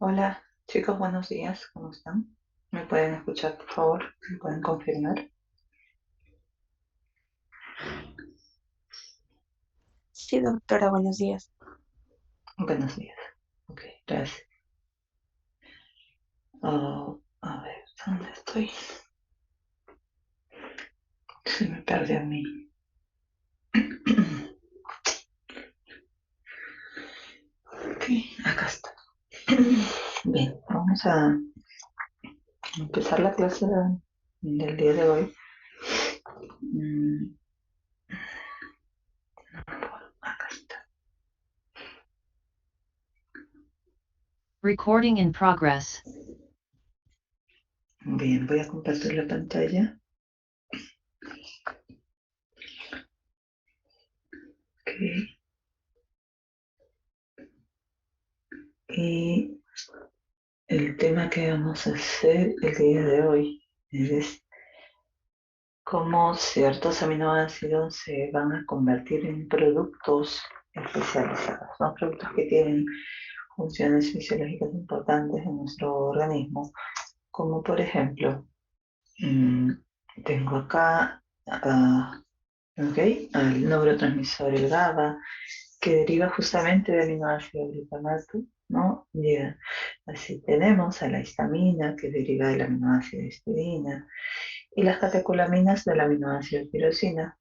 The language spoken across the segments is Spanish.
Hola, chicos, buenos días, ¿cómo están? ¿Me pueden escuchar, por favor? ¿Me pueden confirmar? Sí, doctora, buenos días. Buenos días. Ok, gracias. Oh, a ver, ¿dónde estoy? Se me perdió a mí. Ok, acá está. Bien, vamos a empezar la clase del día de hoy. Mm, Acá está. Recording in progress. Bien, voy a compartir la pantalla. Ok, y el tema que vamos a hacer el día de hoy es cómo ciertos aminoácidos se van a convertir en productos especializados, ¿no? Productos que tienen funciones fisiológicas importantes en nuestro organismo, como por ejemplo, mm, tengo acá ok, al neurotransmisor el GABA, que deriva justamente del aminoácido glutamato, ¿no? Bien, así tenemos a la histamina, que deriva del aminoácido histidina, y las catecolaminas del aminoácido tirosina,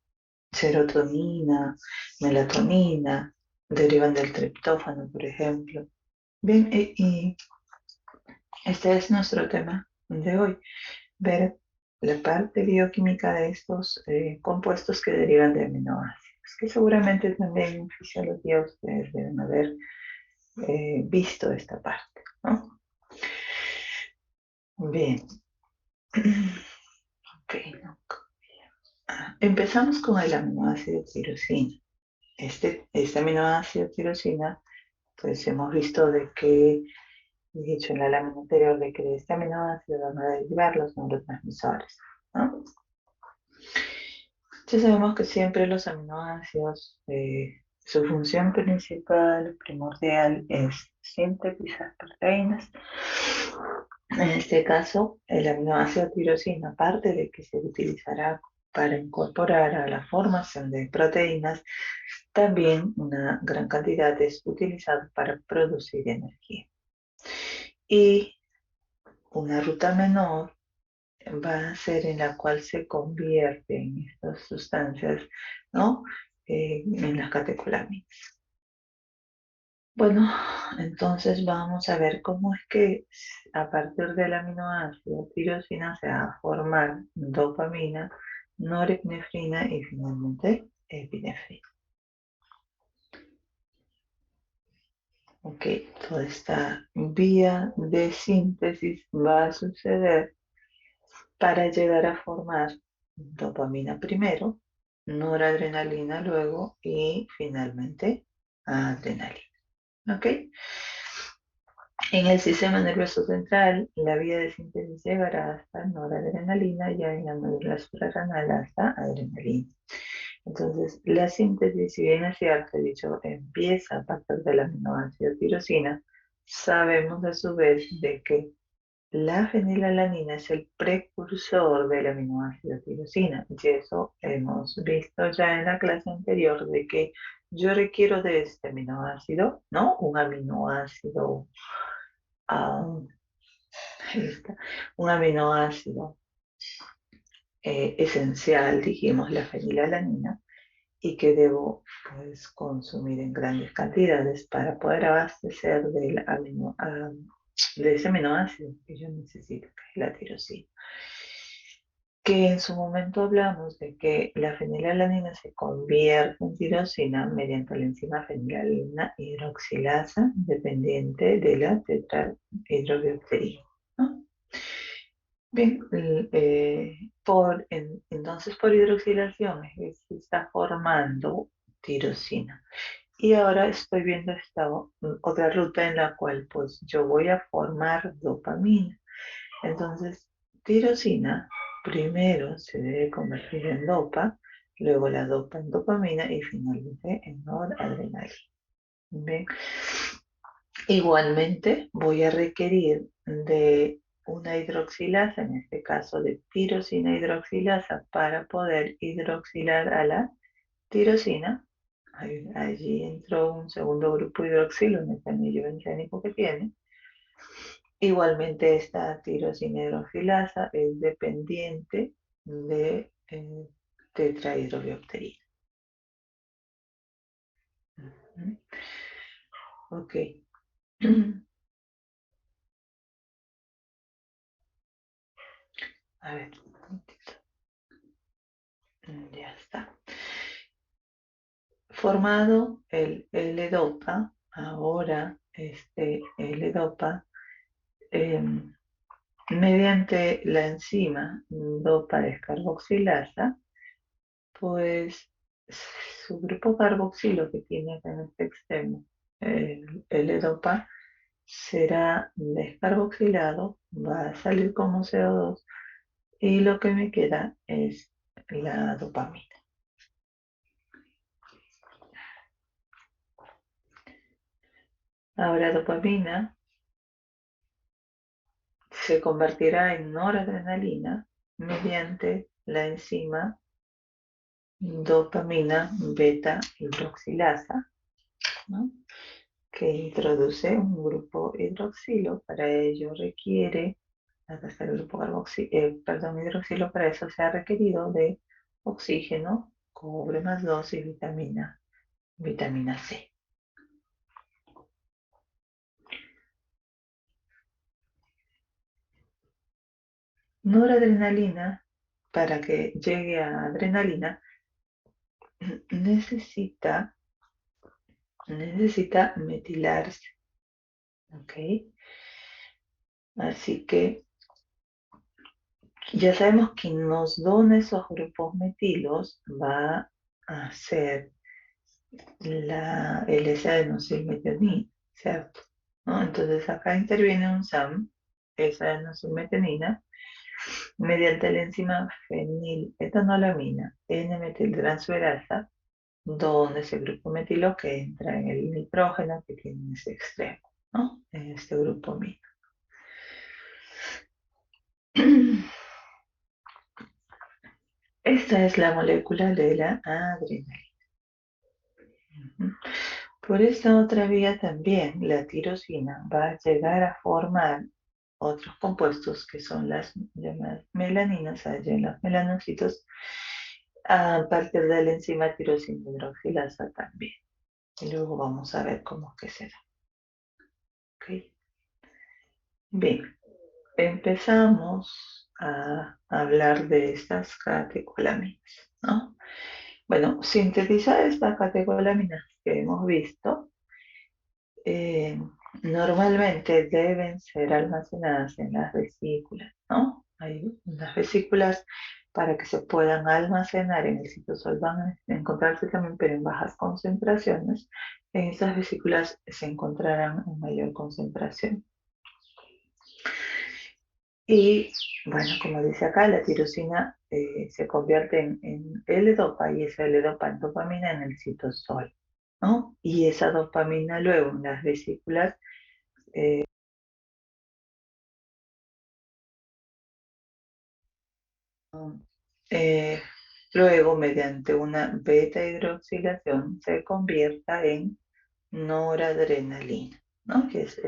serotonina, melatonina, derivan del triptófano, por ejemplo. Bien, y este es nuestro tema de hoy, ver la parte bioquímica de estos compuestos que derivan de aminoácidos, que seguramente también en fisiología ustedes deben haber visto esta parte, ¿no? Bien, ok, no. Empezamos con el aminoácido tirosina. Este aminoácido tirosina, pues hemos visto de que, dicho en la lámina anterior, de que de este aminoácido van a derivar los neurotransmisores, ¿no? Ya sabemos que siempre los aminoácidos, su función principal, primordial, es sintetizar proteínas. En este caso, el aminoácido tirosina, aparte de que se utilizará para incorporar a la formación de proteínas, también una gran cantidad es utilizado para producir energía. Y una ruta menor va a ser en la cual se convierten estas sustancias, ¿no? En las catecolaminas. Bueno, entonces vamos a ver cómo es que a partir del aminoácido tirosina se va a formar dopamina, norepinefrina y finalmente epinefrina. Ok, toda esta vía de síntesis va a suceder para llegar a formar dopamina primero, noradrenalina luego y finalmente adrenalina. ¿Ok? En el sistema nervioso central, la vía de síntesis llegará hasta noradrenalina y en la médula suprarrenal hasta adrenalina. Entonces, la síntesis, si bien es cierto, he dicho, empieza a partir del aminoácido tirosina, sabemos a su vez de que la fenilalanina es el precursor del aminoácido tirosina, y eso hemos visto ya en la clase anterior de que yo requiero de este aminoácido, ¿no? Un aminoácido, ah, ahí está, un aminoácido esencial, dijimos, la fenilalanina, y que debo pues, consumir en grandes cantidades para poder abastecer de ese aminoácido que yo necesito, que es la tirosina. Que en su momento hablamos de que la fenilalanina se convierte en tirosina mediante la enzima fenilalanina hidroxilasa dependiente de la tetrahidrobiopterina, ¿no? Bien, entonces por hidroxilación es que se está formando tirosina. Y ahora estoy viendo esta otra ruta en la cual pues yo voy a formar dopamina. Entonces, tirosina primero se debe convertir en dopa, luego la dopa en dopamina y finalmente en noradrenalina. Bien. Igualmente voy a requerir de una hidroxilasa, en este caso de tirosina hidroxilasa, para poder hidroxilar a la tirosina. Allí entró un segundo grupo hidroxilo en este anillo bencénico que tiene. Igualmente esta tirosina hidroxilasa es dependiente de tetrahidrobiopterina. Ok. A ver, ya está. Formado el L-Dopa, ahora este L-Dopa, mediante la enzima dopa descarboxilasa, pues su grupo carboxilo que tiene acá en este extremo, el L-Dopa, será descarboxilado, va a salir como CO2 y lo que me queda es la dopamina. Ahora dopamina se convertirá en noradrenalina mediante la enzima dopamina beta hidroxilasa, ¿no? Que introduce un grupo hidroxilo. Para ello requiere, acá está el grupo hidroxilo, para eso se ha requerido de oxígeno, cobre más 2 y vitamina C. Noradrenalina, para que llegue a adrenalina, necesita metilarse, ¿ok? Así que ya sabemos que nos dona esos grupos metilos va a ser el S-adenosilmetionina, ¿cierto? ¿No? Entonces acá interviene un SAM, S-adenosilmetionina, mediante la enzima feniletonolamina N-metiltransferasa, donde ese grupo metilo que entra en el nitrógeno que tiene ese extremo, ¿no? En este grupo amino. Esta es la molécula de la adrenalina. Por esta otra vía también la tirosina va a llegar a formar otros compuestos que son las llamadas melaninas, allá en los melanocitos, a partir de la enzima tirosina hidroxilasa también. Y luego vamos a ver cómo es que se da. ¿Okay? Bien, empezamos a hablar de estas catecolaminas, ¿no? Bueno, sintetizar estas catecolaminas que hemos visto, normalmente deben ser almacenadas en las vesículas, ¿no? Hay unas vesículas para que se puedan almacenar en el citosol, van a encontrarse también, pero en bajas concentraciones. En esas vesículas se encontrarán en mayor concentración. Y bueno, como dice acá, la tirosina se convierte en L-Dopa y esa L-Dopa en dopamina en el citosol, ¿no? Y esa dopamina luego en las vesículas eh, luego mediante una beta hidroxilación se convierta en noradrenalina, ¿no? Que es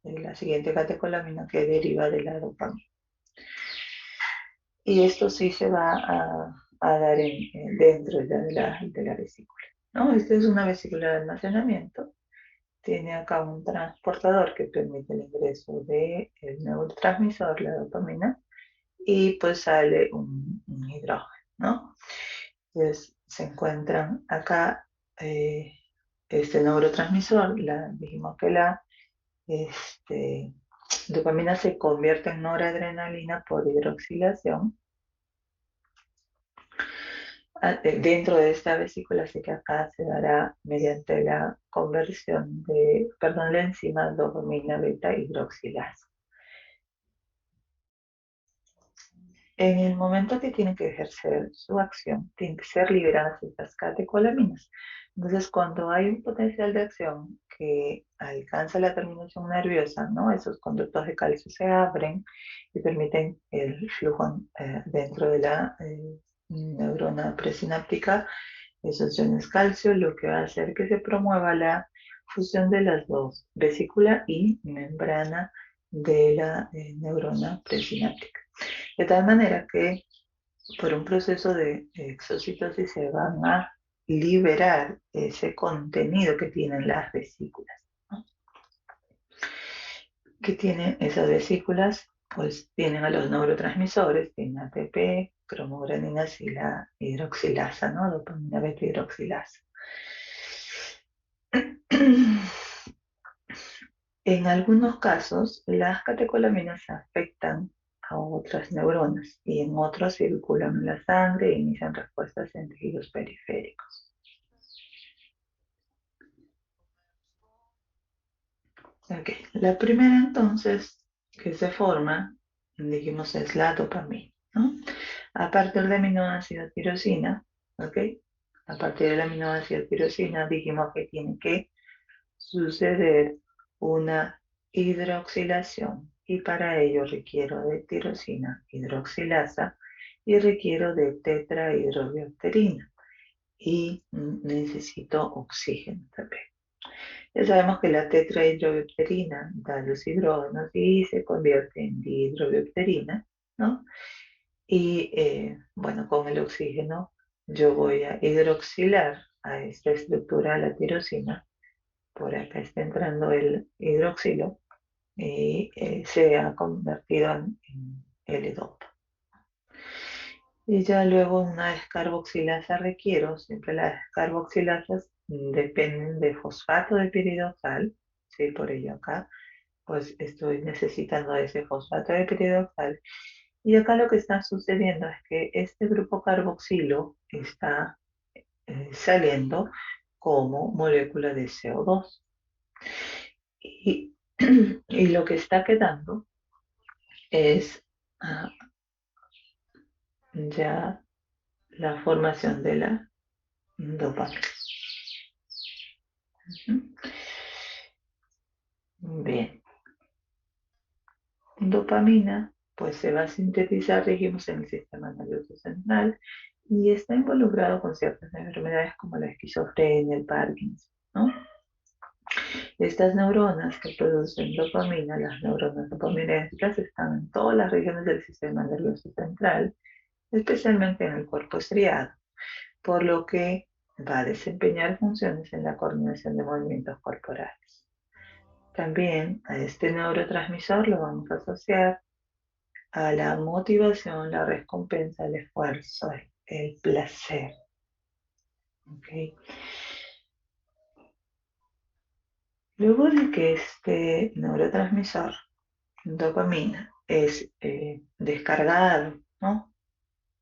la siguiente catecolamina que deriva de la dopamina. Y esto sí se va a dar dentro ya de la vesícula, ¿no? Esta es una vesícula de almacenamiento. Tiene acá un transportador que permite el ingreso del neurotransmisor, la dopamina, y pues sale un hidrógeno, ¿no? Entonces se encuentran acá este neurotransmisor, dijimos que la este, dopamina se convierte en noradrenalina por hidroxilación dentro de esta vesícula, así que acá se dará mediante la conversión la enzima dopamina beta hidroxilasa. En el momento que tienen que ejercer su acción, tienen que ser liberadas estas catecolaminas. Entonces, cuando hay un potencial de acción que alcanza la terminación nerviosa, ¿no? Esos conductos de calcio se abren y permiten el flujo dentro de la neurona presináptica, esos iones calcio, lo que va a hacer que se promueva la fusión de las dos, vesícula y membrana de la neurona presináptica. De tal manera que por un proceso de exocitosis se van a liberar ese contenido que tienen las vesículas, ¿no? ¿Qué tienen esas vesículas? Pues tienen a los neurotransmisores, tienen ATP, cromograninas y la hidroxilasa, ¿no? Dopamina beta hidroxilasa. En algunos casos, las catecolaminas afectan a otras neuronas y en otros circulan en la sangre e inician respuestas en tejidos periféricos. Okay. La primera entonces que se forma, dijimos, es la dopamina, ¿no? A partir de aminoácido tirosina, ¿ok? A partir del aminoácido tirosina dijimos que tiene que suceder una hidroxilación y para ello requiero de tirosina hidroxilasa y requiero de tetrahidrobiopterina y necesito oxígeno también. Ya sabemos que la tetrahidrobiopterina da los hidrógenos y se convierte en dihidrobiopterina, ¿no? Y bueno, con el oxígeno yo voy a hidroxilar a esta estructura, la tirosina. Por acá está entrando el hidroxilo y se ha convertido en L-DOPA. Y ya luego una descarboxilasa requiero, siempre las descarboxilasas dependen de fosfato de piridoxal, ¿sí? Por ello acá pues estoy necesitando ese fosfato de piridoxal. Y acá lo que está sucediendo es que este grupo carboxilo está saliendo como molécula de CO2. Y, y lo que está quedando es ya la formación de la dopamina. Bien, dopamina pues se va a sintetizar, dijimos, en el sistema nervioso central y está involucrado con ciertas enfermedades como la esquizofrenia, el Parkinson, ¿no? Estas neuronas que producen dopamina, las neuronas dopaminérgicas, están en todas las regiones del sistema nervioso central, especialmente en el cuerpo estriado, por lo que va a desempeñar funciones en la coordinación de movimientos corporales. También a este neurotransmisor lo vamos a asociar a la motivación, la recompensa, el esfuerzo, el placer. ¿Okay? Luego de que este neurotransmisor, dopamina, es descargado, ¿no?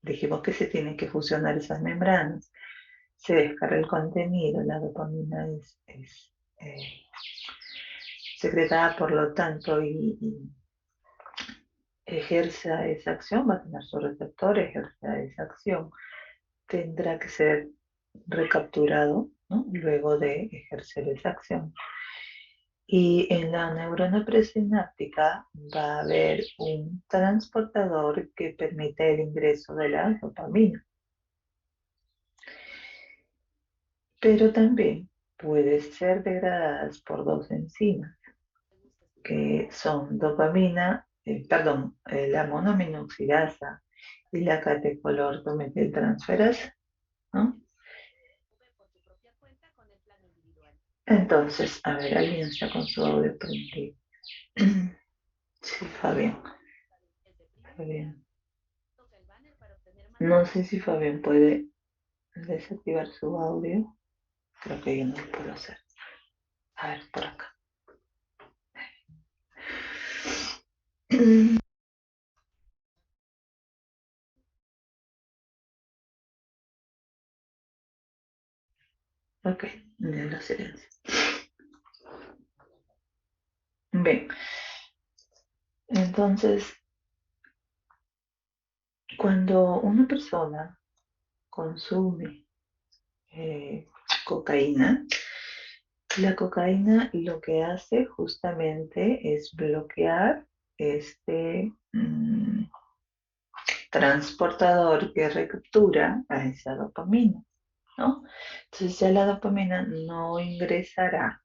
Dijimos que se tienen que fusionar esas membranas, se descarga el contenido, la dopamina es secretada por lo tanto y ejerza esa acción, va a tener su receptor, ejerza esa acción, tendrá que ser recapturado, ¿no? Luego de ejercer esa acción. Y en la neurona presináptica va a haber un transportador que permite el ingreso de la dopamina. Pero también puede ser degradada por dos enzimas, que son la monoaminoxidasa y la catecolortometiltransferasa, ¿no? Entonces, a ver, alguien está con su audio prendido. Sí, Fabián. Fabián. No sé si Fabián puede desactivar su audio. Creo que yo no lo puedo hacer. A ver, por acá. Ok, ya lo silencio. Bien, entonces, cuando una persona consume cocaína, La cocaína lo que hace justamente es bloquear este transportador que recaptura a esa dopamina, ¿no? Entonces ya la dopamina no ingresará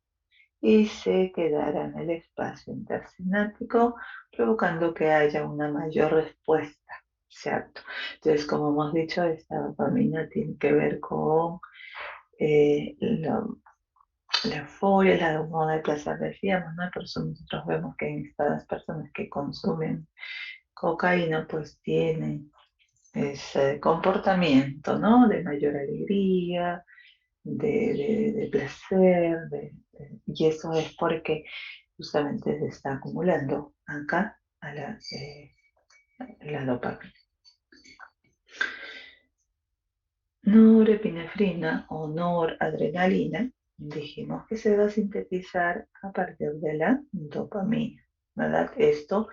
y se quedará en el espacio intersináptico, provocando que haya una mayor respuesta, ¿cierto? Entonces, como hemos dicho, esta dopamina tiene que ver con la euforia, la hormona del placer, decíamos, ¿no? Por eso nosotros vemos que en estas personas que consumen cocaína, pues tienen ese comportamiento, ¿no? De mayor alegría, de placer, y eso es porque justamente se está acumulando acá a la dopamina. Norepinefrina o noradrenalina, dijimos que se va a sintetizar a partir de la dopamina, ¿verdad? Esto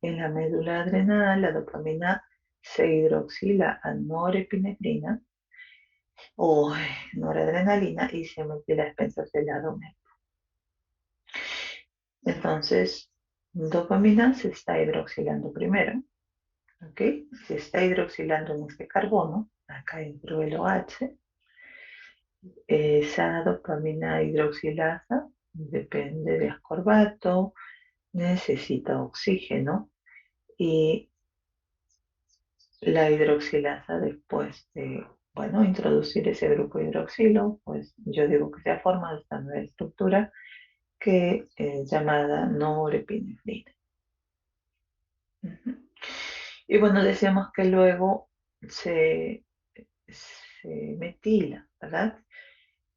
en la médula adrenal, la dopamina se hidroxila a norepinefrina o noradrenalina y se metila a expensas del lado. Entonces, dopamina se está hidroxilando primero, ¿ok? Se está hidroxilando en este carbono, acá dentro del OH. Esa dopamina hidroxilasa depende de ascorbato, necesita oxígeno y la hidroxilasa después de, bueno, introducir ese grupo hidroxilo, pues yo digo que se forma esta nueva estructura que es llamada norepinefrina. Ujú. Y bueno, decíamos que luego se, se metila, ¿verdad?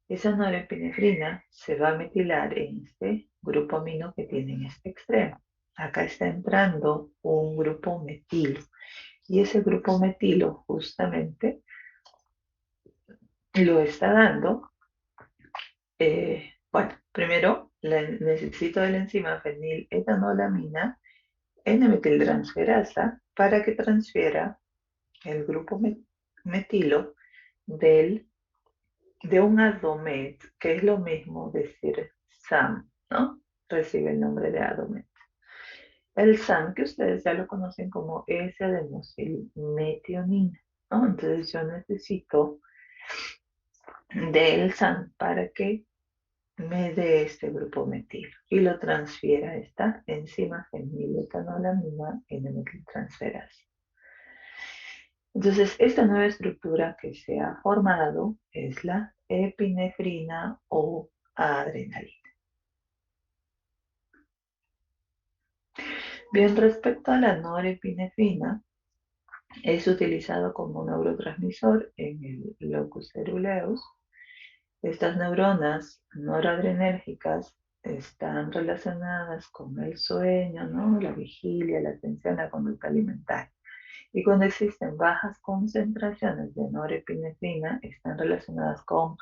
Esa norepinefrina se va a metilar en este grupo amino que tiene en este extremo. Acá está entrando un grupo metilo y ese grupo metilo justamente lo está dando, bueno, primero necesito de la enzima feniletanolamina N-metiltransferasa para que transfiera el grupo metilo del, de un adomet, que es lo mismo decir SAM, ¿no? Recibe el nombre de adomet. El SAM, que ustedes ya lo conocen como S-adenosylmetionina, ¿no? Entonces yo necesito del SAM para que me dé este grupo metilo y lo transfiera a esta enzima feniletonolamina N-metiltransferasa. Entonces, esta nueva estructura que se ha formado es la epinefrina o adrenalina. Bien, respecto a la norepinefrina, es utilizado como neurotransmisor en el locus coeruleus. Estas neuronas noradrenérgicas están relacionadas con el sueño, ¿no? La vigilia, la atención, la conducta alimentaria. Y cuando existen bajas concentraciones de norepinefrina, están relacionadas con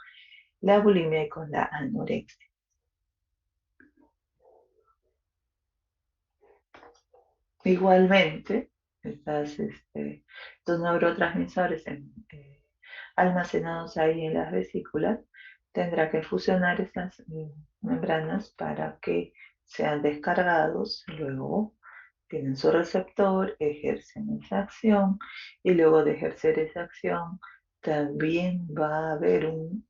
la bulimia y con la anorexia. Igualmente, estos neurotransmisores almacenados ahí en las vesículas tendrá que fusionar esas membranas para que sean descargados, luego tienen su receptor, ejercen esa acción y luego de ejercer esa acción también va a haber un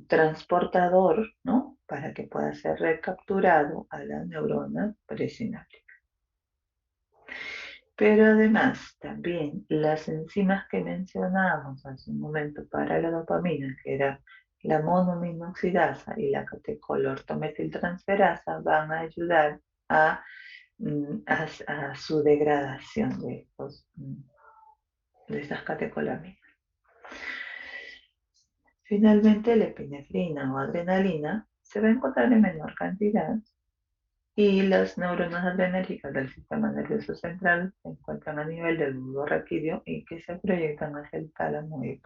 transportador, ¿no? Para que pueda ser recapturado a la neurona presináptica. Pero además también las enzimas que mencionábamos hace un momento para la dopamina, que era la monoaminoxidasa y la catecolortometiltransferasa, van a ayudar a su degradación de estas catecolaminas. Finalmente, la epinefrina o adrenalina se va a encontrar en menor cantidad y las neuronas adrenérgicas del sistema nervioso central se encuentran a nivel del bulbo raquídeo y que se proyectan hacia el tálamo e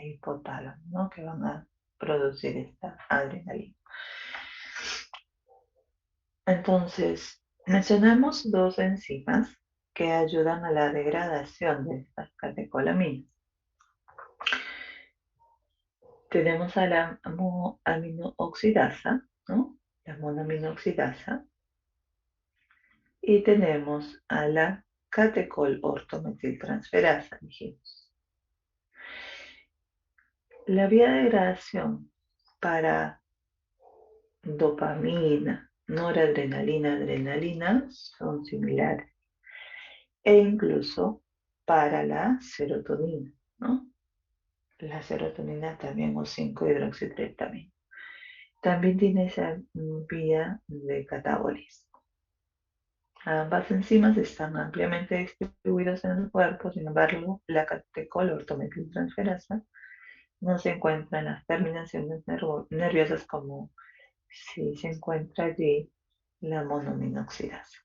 hipotálamo, ¿no? Que van a producir esta adrenalina. Entonces, mencionamos dos enzimas que ayudan a la degradación de estas catecolaminas. tenemos a la aminooxidasa, ¿no? La monoaminoxidasa, y tenemos a la catecol ortometiltransferasa, dijimos. La vía de degradación para dopamina, noradrenalina, adrenalina son similares, e incluso para la serotonina, ¿no? La serotonina también o 5-hidroxitriptamina. También tiene esa vía de catabolismo. Ambas enzimas están ampliamente distribuidas en el cuerpo, sin embargo, la catecol ortometiltransferasa no se encuentra en las terminaciones nerviosas como si se encuentra allí la monoaminoxidasa.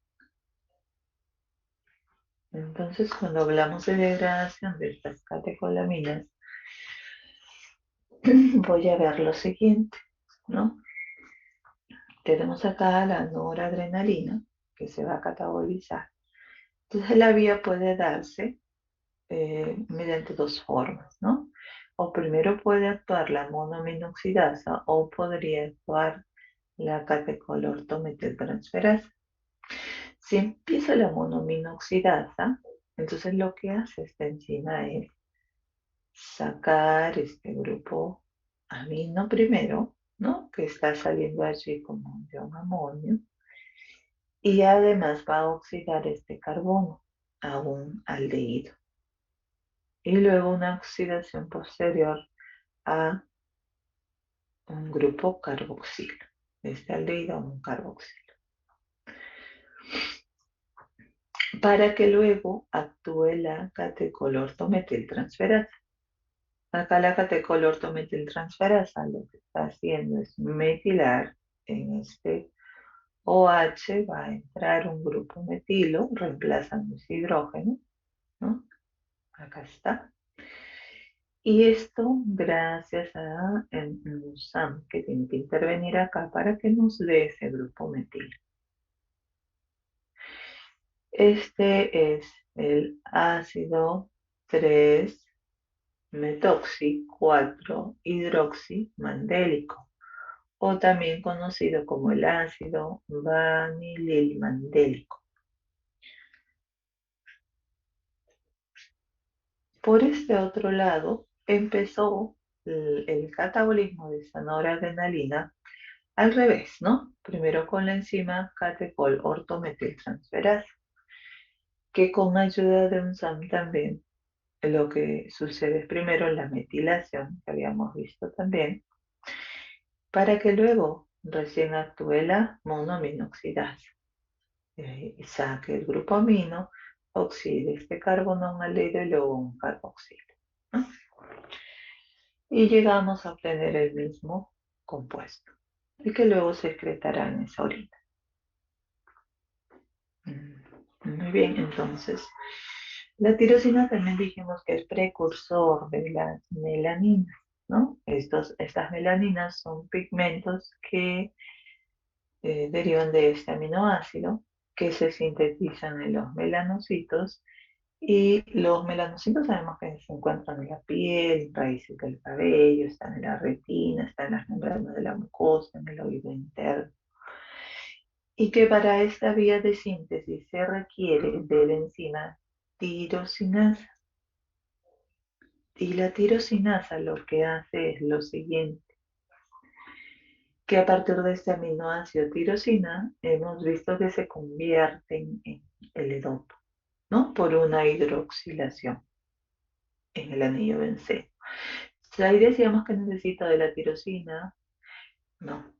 Entonces, cuando hablamos de degradación de estas catecolaminas, voy a ver lo siguiente, ¿no? Tenemos acá la noradrenalina que se va a catabolizar. Entonces, la vía puede darse mediante dos formas, ¿no? O primero puede actuar la monoaminoxidasa o podría actuar la catecol-ortometiltransferasa. Si empieza la monoaminoxidasa, entonces lo que hace esta enzima es sacar este grupo amino primero, ¿no? Que está saliendo allí como de un amonio, y además va a oxidar este carbono a un aldehído. Y luego una oxidación posterior a un grupo carboxilo. Este aldehído a un carboxilo. Para que luego actúe la catecol-ortometiltransferasa. Acá la catecol-ortometiltransferasa lo que está haciendo es metilar en este OH, va a entrar un grupo metilo, reemplazando ese hidrógeno, ¿no? Acá está. Y esto gracias a el NUSAM, que tiene que intervenir acá para que nos dé ese grupo metilo. Este es el ácido 3-metoxi-4-hidroximandélico, o también conocido como el ácido vanililmandélico. Por este otro lado, empezó el catabolismo de esa noradrenalina al revés, ¿no? Primero con la enzima catecol ortometiltransferasa, que con ayuda de un SAM también, lo que sucede es primero la metilación, que habíamos visto también, para que luego recién actúe la monoaminoxidasa. Y saque el grupo amino, oxide este carbono a un aldehído y luego un carboxilo, ¿no? Y llegamos a obtener el mismo compuesto, y que luego se excretará en esa orina. Muy bien, entonces, la tirosina también dijimos que es precursor de las melaninas, ¿no? Estas melaninas son pigmentos que derivan de este aminoácido que se sintetizan en los melanocitos, y los melanocitos sabemos que se encuentran en la piel, raíces del cabello, están en la retina, están en las membranas de la mucosa, en el oído interno, y que para esta vía de síntesis se requiere de la enzima tirosinasa. Y la tirosinasa lo que hace es lo siguiente, que a partir de este aminoácido tirosina hemos visto que se convierten en L-dopa, ¿no? Por una hidroxilación en el anillo benceno. Ahí decíamos que necesita de la tirosina, no,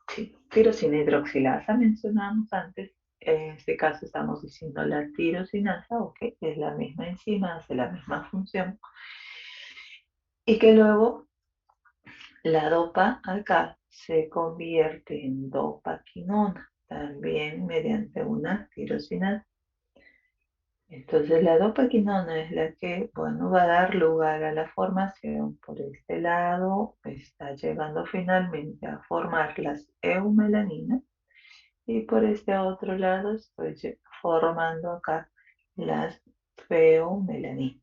sí, tirosina hidroxilasa mencionábamos antes. En este caso estamos diciendo la tirosinasa, ok, es la misma enzima, hace la misma función, y que luego la dopa acá se convierte en dopaquinona, también mediante una tirosina. Entonces la dopaquinona es la que, bueno, va a dar lugar a la formación. Por este lado está llegando finalmente a formar las eumelaninas, y por este otro lado estoy formando acá las feomelaninas.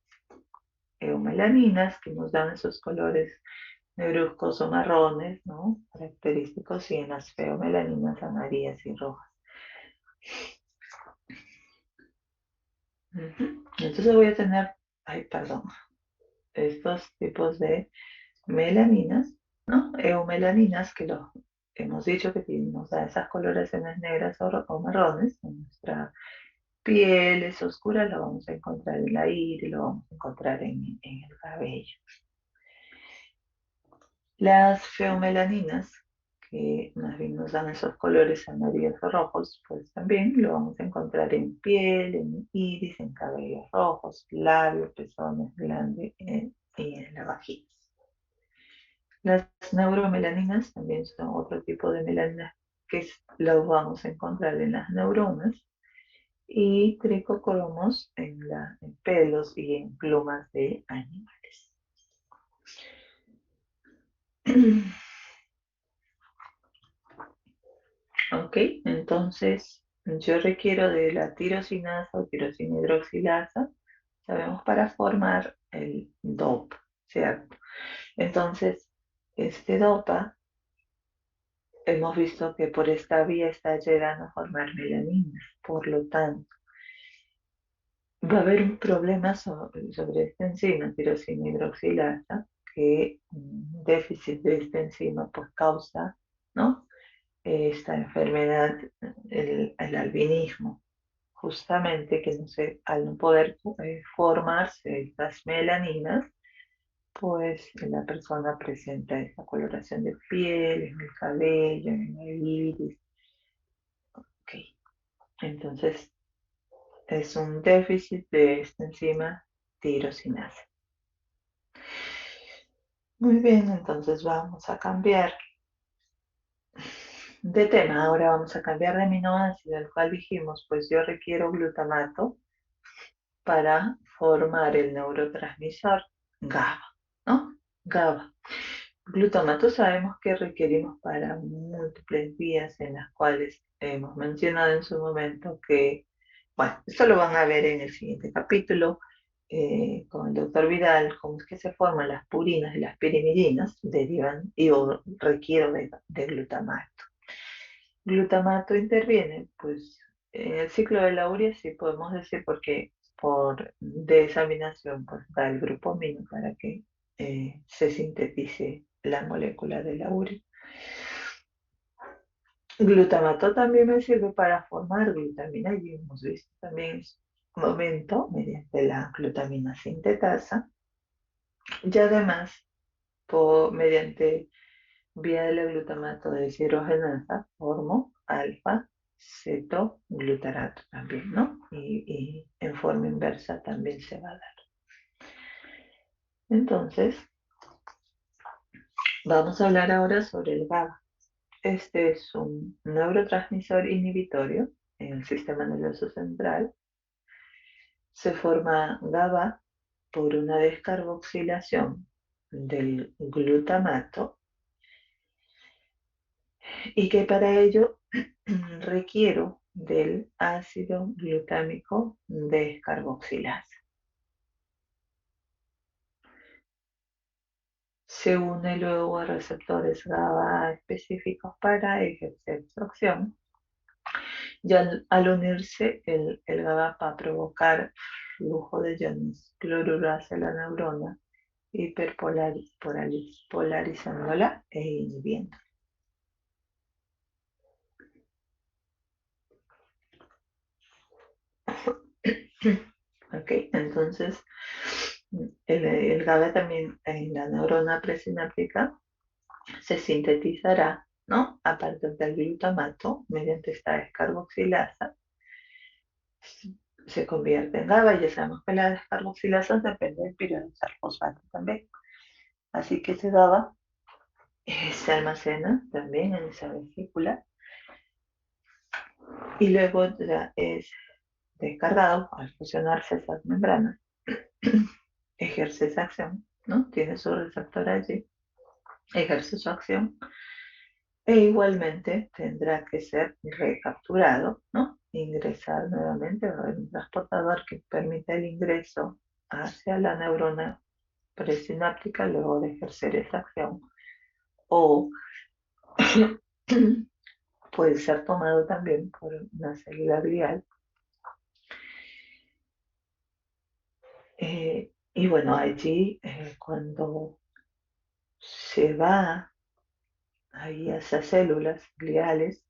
Eumelaninas que nos dan esos colores negruzcos o marrones, ¿no? Característicos, y en las feomelaninas amarillas y rojas. Ujú. Entonces voy a tener, ay, perdón, estos tipos de melaninas, ¿no? Eumelaninas, que los hemos dicho que nos da esas coloraciones negras o marrones. En nuestra piel es oscura, lo vamos a encontrar en la iris, lo vamos a encontrar en el cabello. Las feomelaninas, que más bien nos dan esos colores amarillos o rojos, pues también lo vamos a encontrar en piel, en iris, en cabellos rojos, labios, pezones, glande y en la vagina. Las neuromelaninas también son otro tipo de melaninas que los vamos a encontrar en las neuronas, y tricocromos en pelos y en plumas de animales. Ok, entonces yo requiero de la tirosinasa o tirosina hidroxilasa, sabemos, para formar el DOPA, ¿cierto? Entonces, este DOPA, hemos visto que por esta vía está llegando a formar melaninas. Por lo tanto, va a haber un problema sobre esta enzima, tirosina hidroxilasa, que un déficit de esta enzima pues causa, ¿no? Esta enfermedad, el albinismo, justamente, que no sé, al no poder formarse estas melaninas, pues la persona presenta esa coloración de piel, en el cabello, en el iris. Ok, entonces es un déficit de esta enzima tirosinasa. Muy bien, entonces vamos a cambiar de tema. Ahora vamos a cambiar de aminoácido, al cual dijimos, pues yo requiero glutamato para formar el neurotransmisor GABA, ¿no? GABA. Glutamato sabemos que requerimos para múltiples vías, en las cuales hemos mencionado en su momento que, bueno, esto lo van a ver en el siguiente capítulo, con el doctor Vidal, cómo es que se forman las purinas y las pirimidinas, derivan y o requiero de glutamato. Glutamato interviene, pues, en el ciclo de la urea, sí podemos decir, porque por desaminación pues da el grupo amino para que se sintetice la molécula de la urea. Glutamato también me sirve para formar glutamina, y hemos visto también en su momento mediante la glutamina sintetasa, y además mediante vía del glutamato de deshidrogenasa formo alfa cetoglutarato también, ¿no? Y en forma inversa también se va a dar. Entonces, vamos a hablar ahora sobre el GABA. Este es un neurotransmisor inhibitorio en el sistema nervioso central. Se forma GABA por una descarboxilación del glutamato, y que para ello requiero del ácido glutámico descarboxilasa. Se une luego a receptores GABA específicos para ejercer su acción, y al unirse el GABA va a provocar flujo de iones cloruro hacia la neurona, hiperpolarizándola e inhibiendo. Ok, entonces el GABA también en la neurona presináptica se sintetizará, ¿no? A partir del glutamato mediante esta descarboxilasa. Se convierte en GABA, y ya sabemos que la descarboxilasa depende del piridosal fosfato también. Así que ese GABA se almacena también en esa vesícula, y luego ya es descargado al fusionarse esas membranas. Ejerce esa acción, ¿no? Tiene su receptor allí, ejerce su acción, e igualmente tendrá que ser recapturado, ¿no? Ingresar nuevamente, va a haber un transportador que permite el ingreso hacia la neurona presináptica luego de ejercer esa acción, o puede ser tomado también por una célula glial. Y bueno, allí cuando se va ahí a esas células gliales,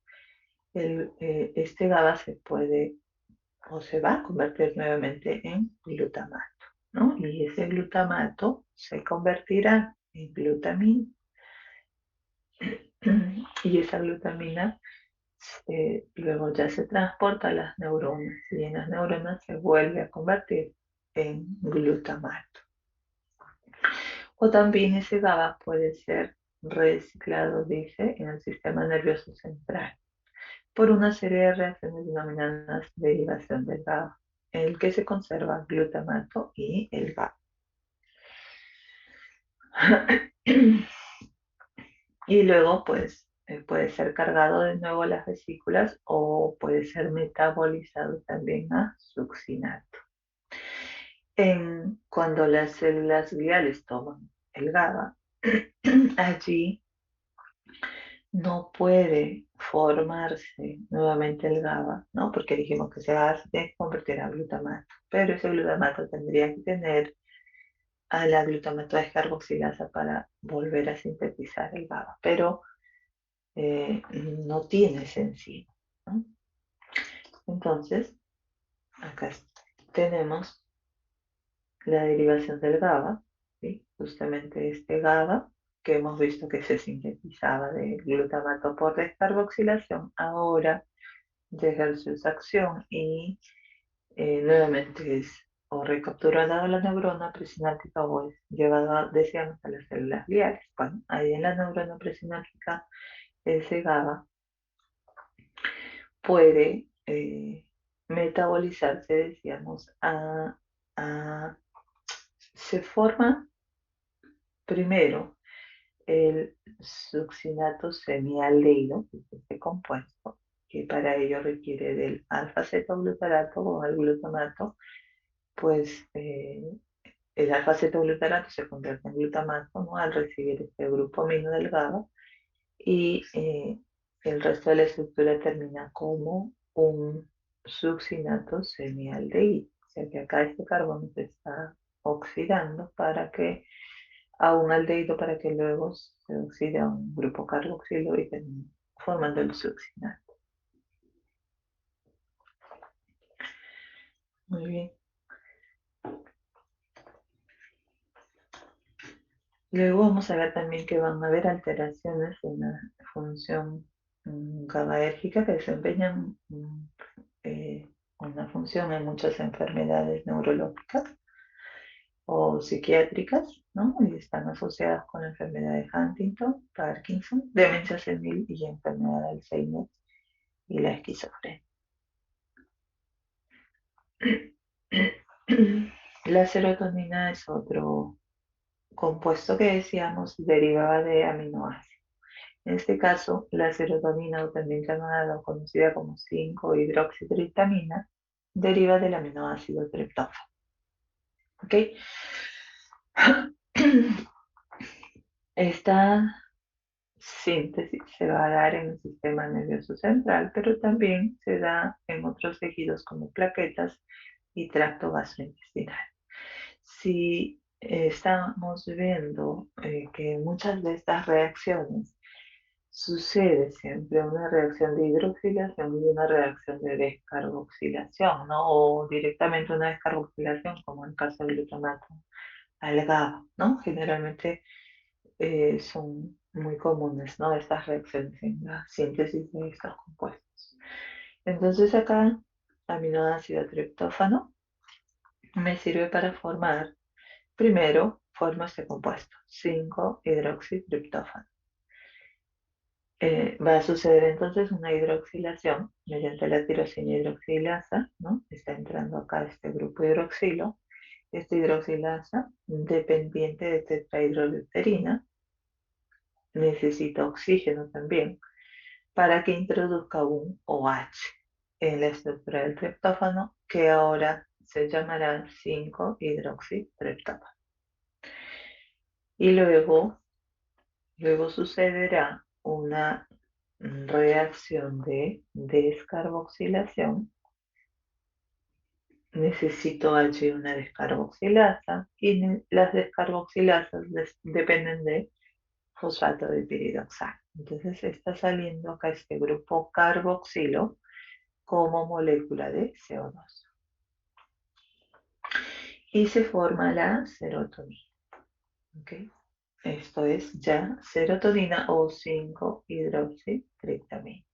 este GABA se puede o se va a convertir nuevamente en glutamato, ¿no? Y ese glutamato se convertirá en glutamina y esa glutamina luego ya se transporta a las neuronas y en las neuronas se vuelve a convertir en glutamato. O también ese GABA puede ser reciclado, dice, en el sistema nervioso central por una serie de reacciones denominadas derivación del GABA, en el que se conserva glutamato y el GABA. Y luego, pues, puede ser cargado de nuevo a las vesículas o puede ser metabolizado también a succinato. Cuando las células gliales toman el GABA, allí no puede formarse nuevamente el GABA, ¿no? Porque dijimos que se va a convertir en glutamato, pero ese glutamato tendría que tener a la glutamato descarboxilasa para volver a sintetizar el GABA, pero no tiene ese enzima, ¿no? Entonces, acá tenemos la derivación del GABA, ¿sí? Justamente este GABA que hemos visto que se sintetizaba de glutamato por descarboxilación, ahora de ejercer su acción y nuevamente es o recapturada a la neurona presináptica o es llevada, decíamos, a las células gliales. Bueno, ahí en la neurona presináptica ese GABA puede metabolizarse, decíamos, se forma primero el succinato semialdehído, que es este compuesto, que para ello requiere del alfa-cetoglutarato o el glutamato, pues el alfa-cetoglutarato se convierte en glutamato, ¿no? Al recibir este grupo amino del GABA y el resto de la estructura termina como un succinato semialdehído. O sea que acá este carbono se está oxidando para que a un aldehído para que luego se oxide a un grupo carboxilo y termine formando el succinato. Muy bien. Luego vamos a ver también que van a haber alteraciones en la función GABAérgica que desempeñan una función en muchas enfermedades neurológicas o psiquiátricas, ¿no? Y están asociadas con la enfermedad de Huntington, Parkinson, demencia senil y enfermedad de Alzheimer y la esquizofrenia. La serotonina es otro compuesto que decíamos derivaba de aminoácidos. En este caso, la serotonina, o también llamada o conocida como 5-hidroxitriptamina, deriva del aminoácido triptófano. ¿Ok? Esta síntesis se va a dar en el sistema nervioso central, pero también se da en otros tejidos como plaquetas y tracto gastrointestinal. Si estamos viendo que muchas de estas reacciones sucede siempre una reacción de hidroxilación y una reacción de descarboxilación, ¿no? O directamente una descarboxilación, como en el caso del glutamato al GABA, ¿no? Generalmente son muy comunes, ¿no? Estas reacciones en la síntesis de estos compuestos. Entonces acá, aminoácido triptófano me sirve para formar, primero, formo este compuesto, 5-hidroxitriptófano. Va a suceder entonces una hidroxilación mediante la tirosina hidroxilasa, ¿no? Está entrando acá este grupo hidroxilo. Esta hidroxilasa, dependiente de tetrahidroleuterina, necesita oxígeno también para que introduzca un OH en la estructura del triptófano, que ahora se llamará 5-hidroxitriptófano. Y luego Luego sucederá una reacción de descarboxilación. Necesito allí una descarboxilasa y las descarboxilasas dependen de fosfato de piridoxal. Entonces está saliendo acá este grupo carboxilo como molécula de CO2 y se forma la serotonina. ¿Okay? Esto es ya serotonina o 5-hidroxitriptamina.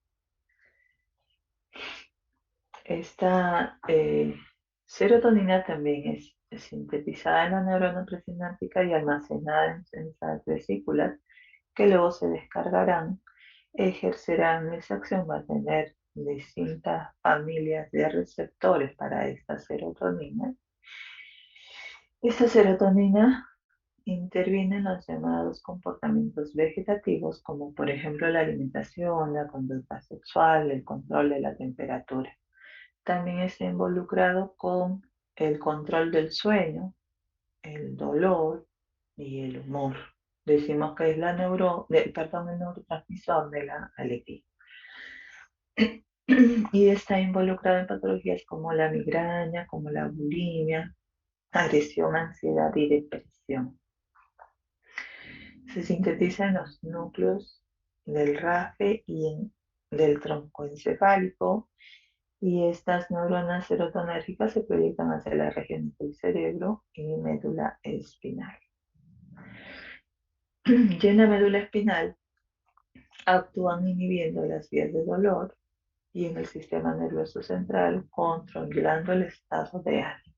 Esta serotonina también es sintetizada en la neurona presináptica y almacenada en esas vesículas que luego se descargarán, ejercerán esa acción, va a tener distintas familias de receptores para esta serotonina. Esta serotonina interviene en los llamados comportamientos vegetativos, como por ejemplo la alimentación, la conducta sexual, el control de la temperatura. También está involucrado con el control del sueño, el dolor y el humor. Decimos que es el neurotransmisor de la alegría. Y está involucrado en patologías como la migraña, como la bulimia, agresión, ansiedad y depresión. Se sintetiza en los núcleos del RAFE y del tronco encefálico, y estas neuronas serotonérgicas se proyectan hacia las regiones del cerebro y médula espinal. Y en la médula espinal actúan inhibiendo las vías de dolor y en el sistema nervioso central controlando el estado de ánimo.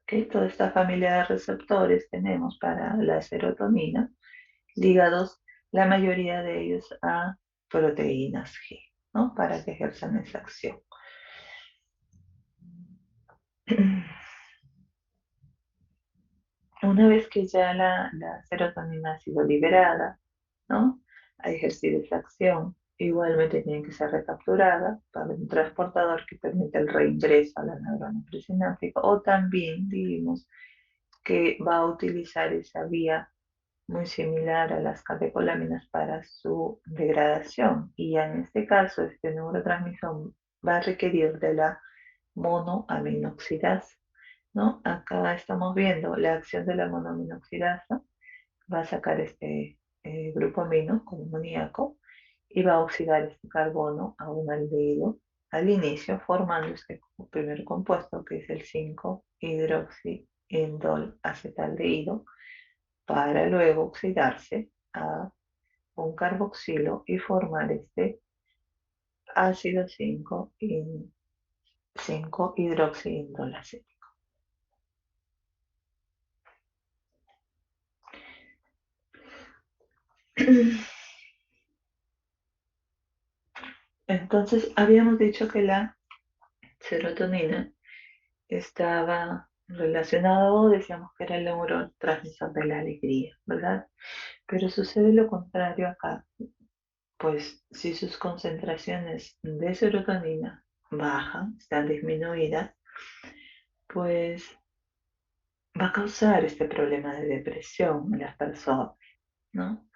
¿Okay? Toda esta familia de receptores tenemos para la serotonina, ligados la mayoría de ellos a proteínas G, ¿no? Para que ejerzan esa acción. Una vez que ya la serotonina ha sido liberada, ¿no? Ha ejercido esa acción, igualmente tiene que ser recapturada para un transportador que permite el reingreso a la neurona presináptica, o también digamos que va a utilizar esa vía muy similar a las catecolaminas para su degradación. Y ya en este caso, este neurotransmisor va a requerir de la monoaminoxidasa, ¿no? Acá estamos viendo la acción de la monoaminoxidasa, va a sacar este grupo amino como amoníaco y va a oxidar este carbono a un aldehído al inicio, formando este primer compuesto que es el 5-hidroxiindol acetaldehído, para luego oxidarse a un carboxilo y formar este ácido 5-hidroxiindolacético. Entonces, habíamos dicho que la serotonina estaba relacionado, decíamos que era el neurotransmisor de la alegría, ¿verdad? Pero sucede lo contrario acá, pues si sus concentraciones de serotonina bajan, están disminuidas, pues va a causar este problema de depresión en las personas, ¿no?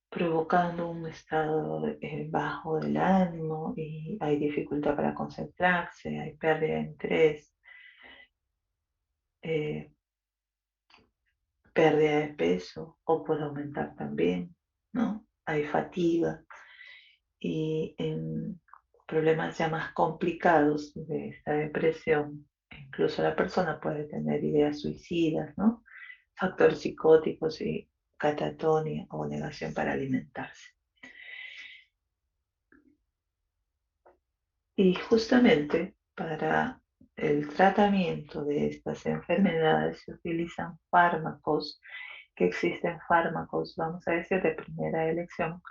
Provocando un estado bajo del ánimo y hay dificultad para concentrarse, hay pérdida de interés, eh, pérdida de peso o puede aumentar también, ¿no? Hay fatiga y en problemas ya más complicados de esta depresión, incluso la persona puede tener ideas suicidas, ¿no? Factores psicóticos y catatonia o negación para alimentarse. Y justamente para el tratamiento de estas enfermedades se utilizan fármacos, que existen fármacos, vamos a decir, de primera elección,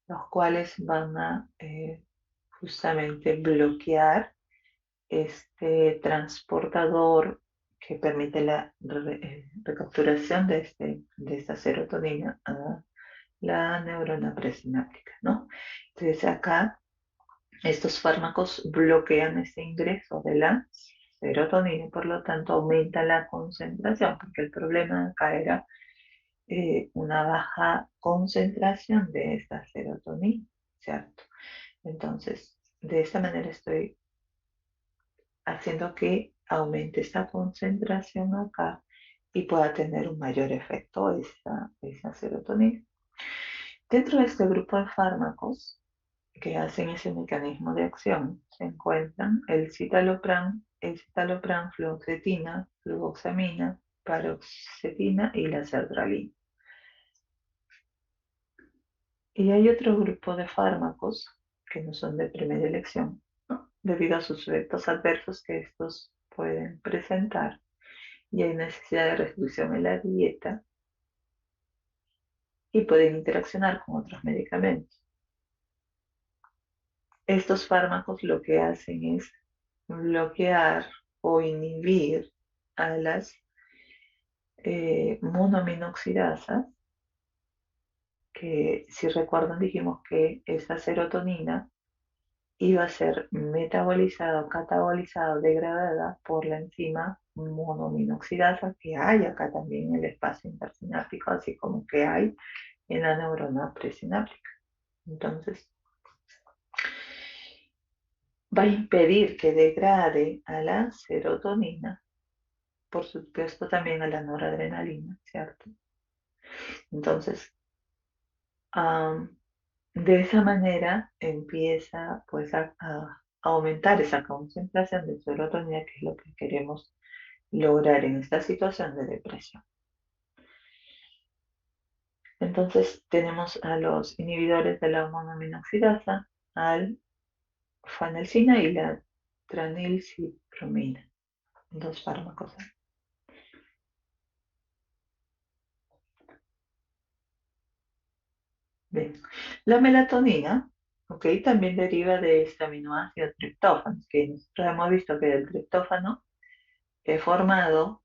los cuales van a justamente bloquear este transportador que permite la recapturación de esta serotonina a la neurona presináptica, ¿no? Entonces acá estos fármacos bloquean ese ingreso de la serotonina y por lo tanto aumenta la concentración, porque el problema acá era una baja concentración de esta serotonina, ¿cierto? Entonces, de esta manera estoy haciendo que aumente esta concentración acá y pueda tener un mayor efecto esa serotonina. Dentro de este grupo de fármacos que hacen ese mecanismo de acción se encuentran el citalopram, fluoxetina, fluvoxamina, paroxetina y la sertralina. Y hay otro grupo de fármacos que no son de primera elección, ¿no? Debido a sus efectos adversos que estos pueden presentar y hay necesidad de restricción en la dieta y pueden interaccionar con otros medicamentos. Estos fármacos lo que hacen es bloquear o inhibir a las monoaminoxidasas, que si recuerdan dijimos que esa serotonina iba a ser metabolizada o catabolizada o degradada por la enzima monoaminoxidasa que hay acá también en el espacio intersináptico, así como que hay en la neurona presináptica. Entonces, va a impedir que degrade a la serotonina, por supuesto también a la noradrenalina, ¿cierto? Entonces, de esa manera empieza pues a aumentar esa concentración de serotonina, que es lo que queremos lograr en esta situación de depresión. Entonces tenemos a los inhibidores de la monoaminoxidasa, al fanelsina y la tranilcipromina, dos fármacos. Bien. La melatonina, ok, también deriva de este aminoácido triptófano, que nosotros hemos visto que del triptófano he formado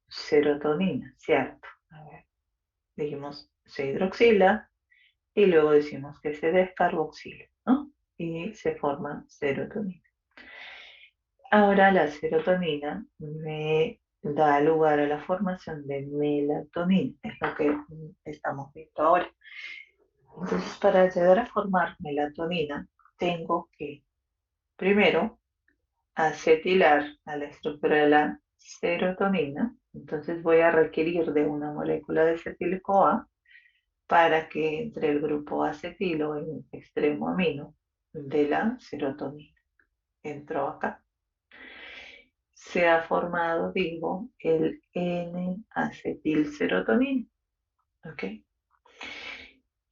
serotonina, ¿cierto? A ver, dijimos se hidroxila y luego decimos que se descarboxila, ¿no? Y se forma serotonina. Ahora la serotonina me da lugar a la formación de melatonina, es lo que estamos viendo ahora. Entonces, para llegar a formar melatonina, tengo que, primero, acetilar a la estructura de la serotonina. Entonces voy a requerir de una molécula de acetil-CoA para que entre el grupo acetilo en extremo amino de la serotonina. Entró acá. Se ha formado, digo, el N-acetilserotonina. ¿Ok?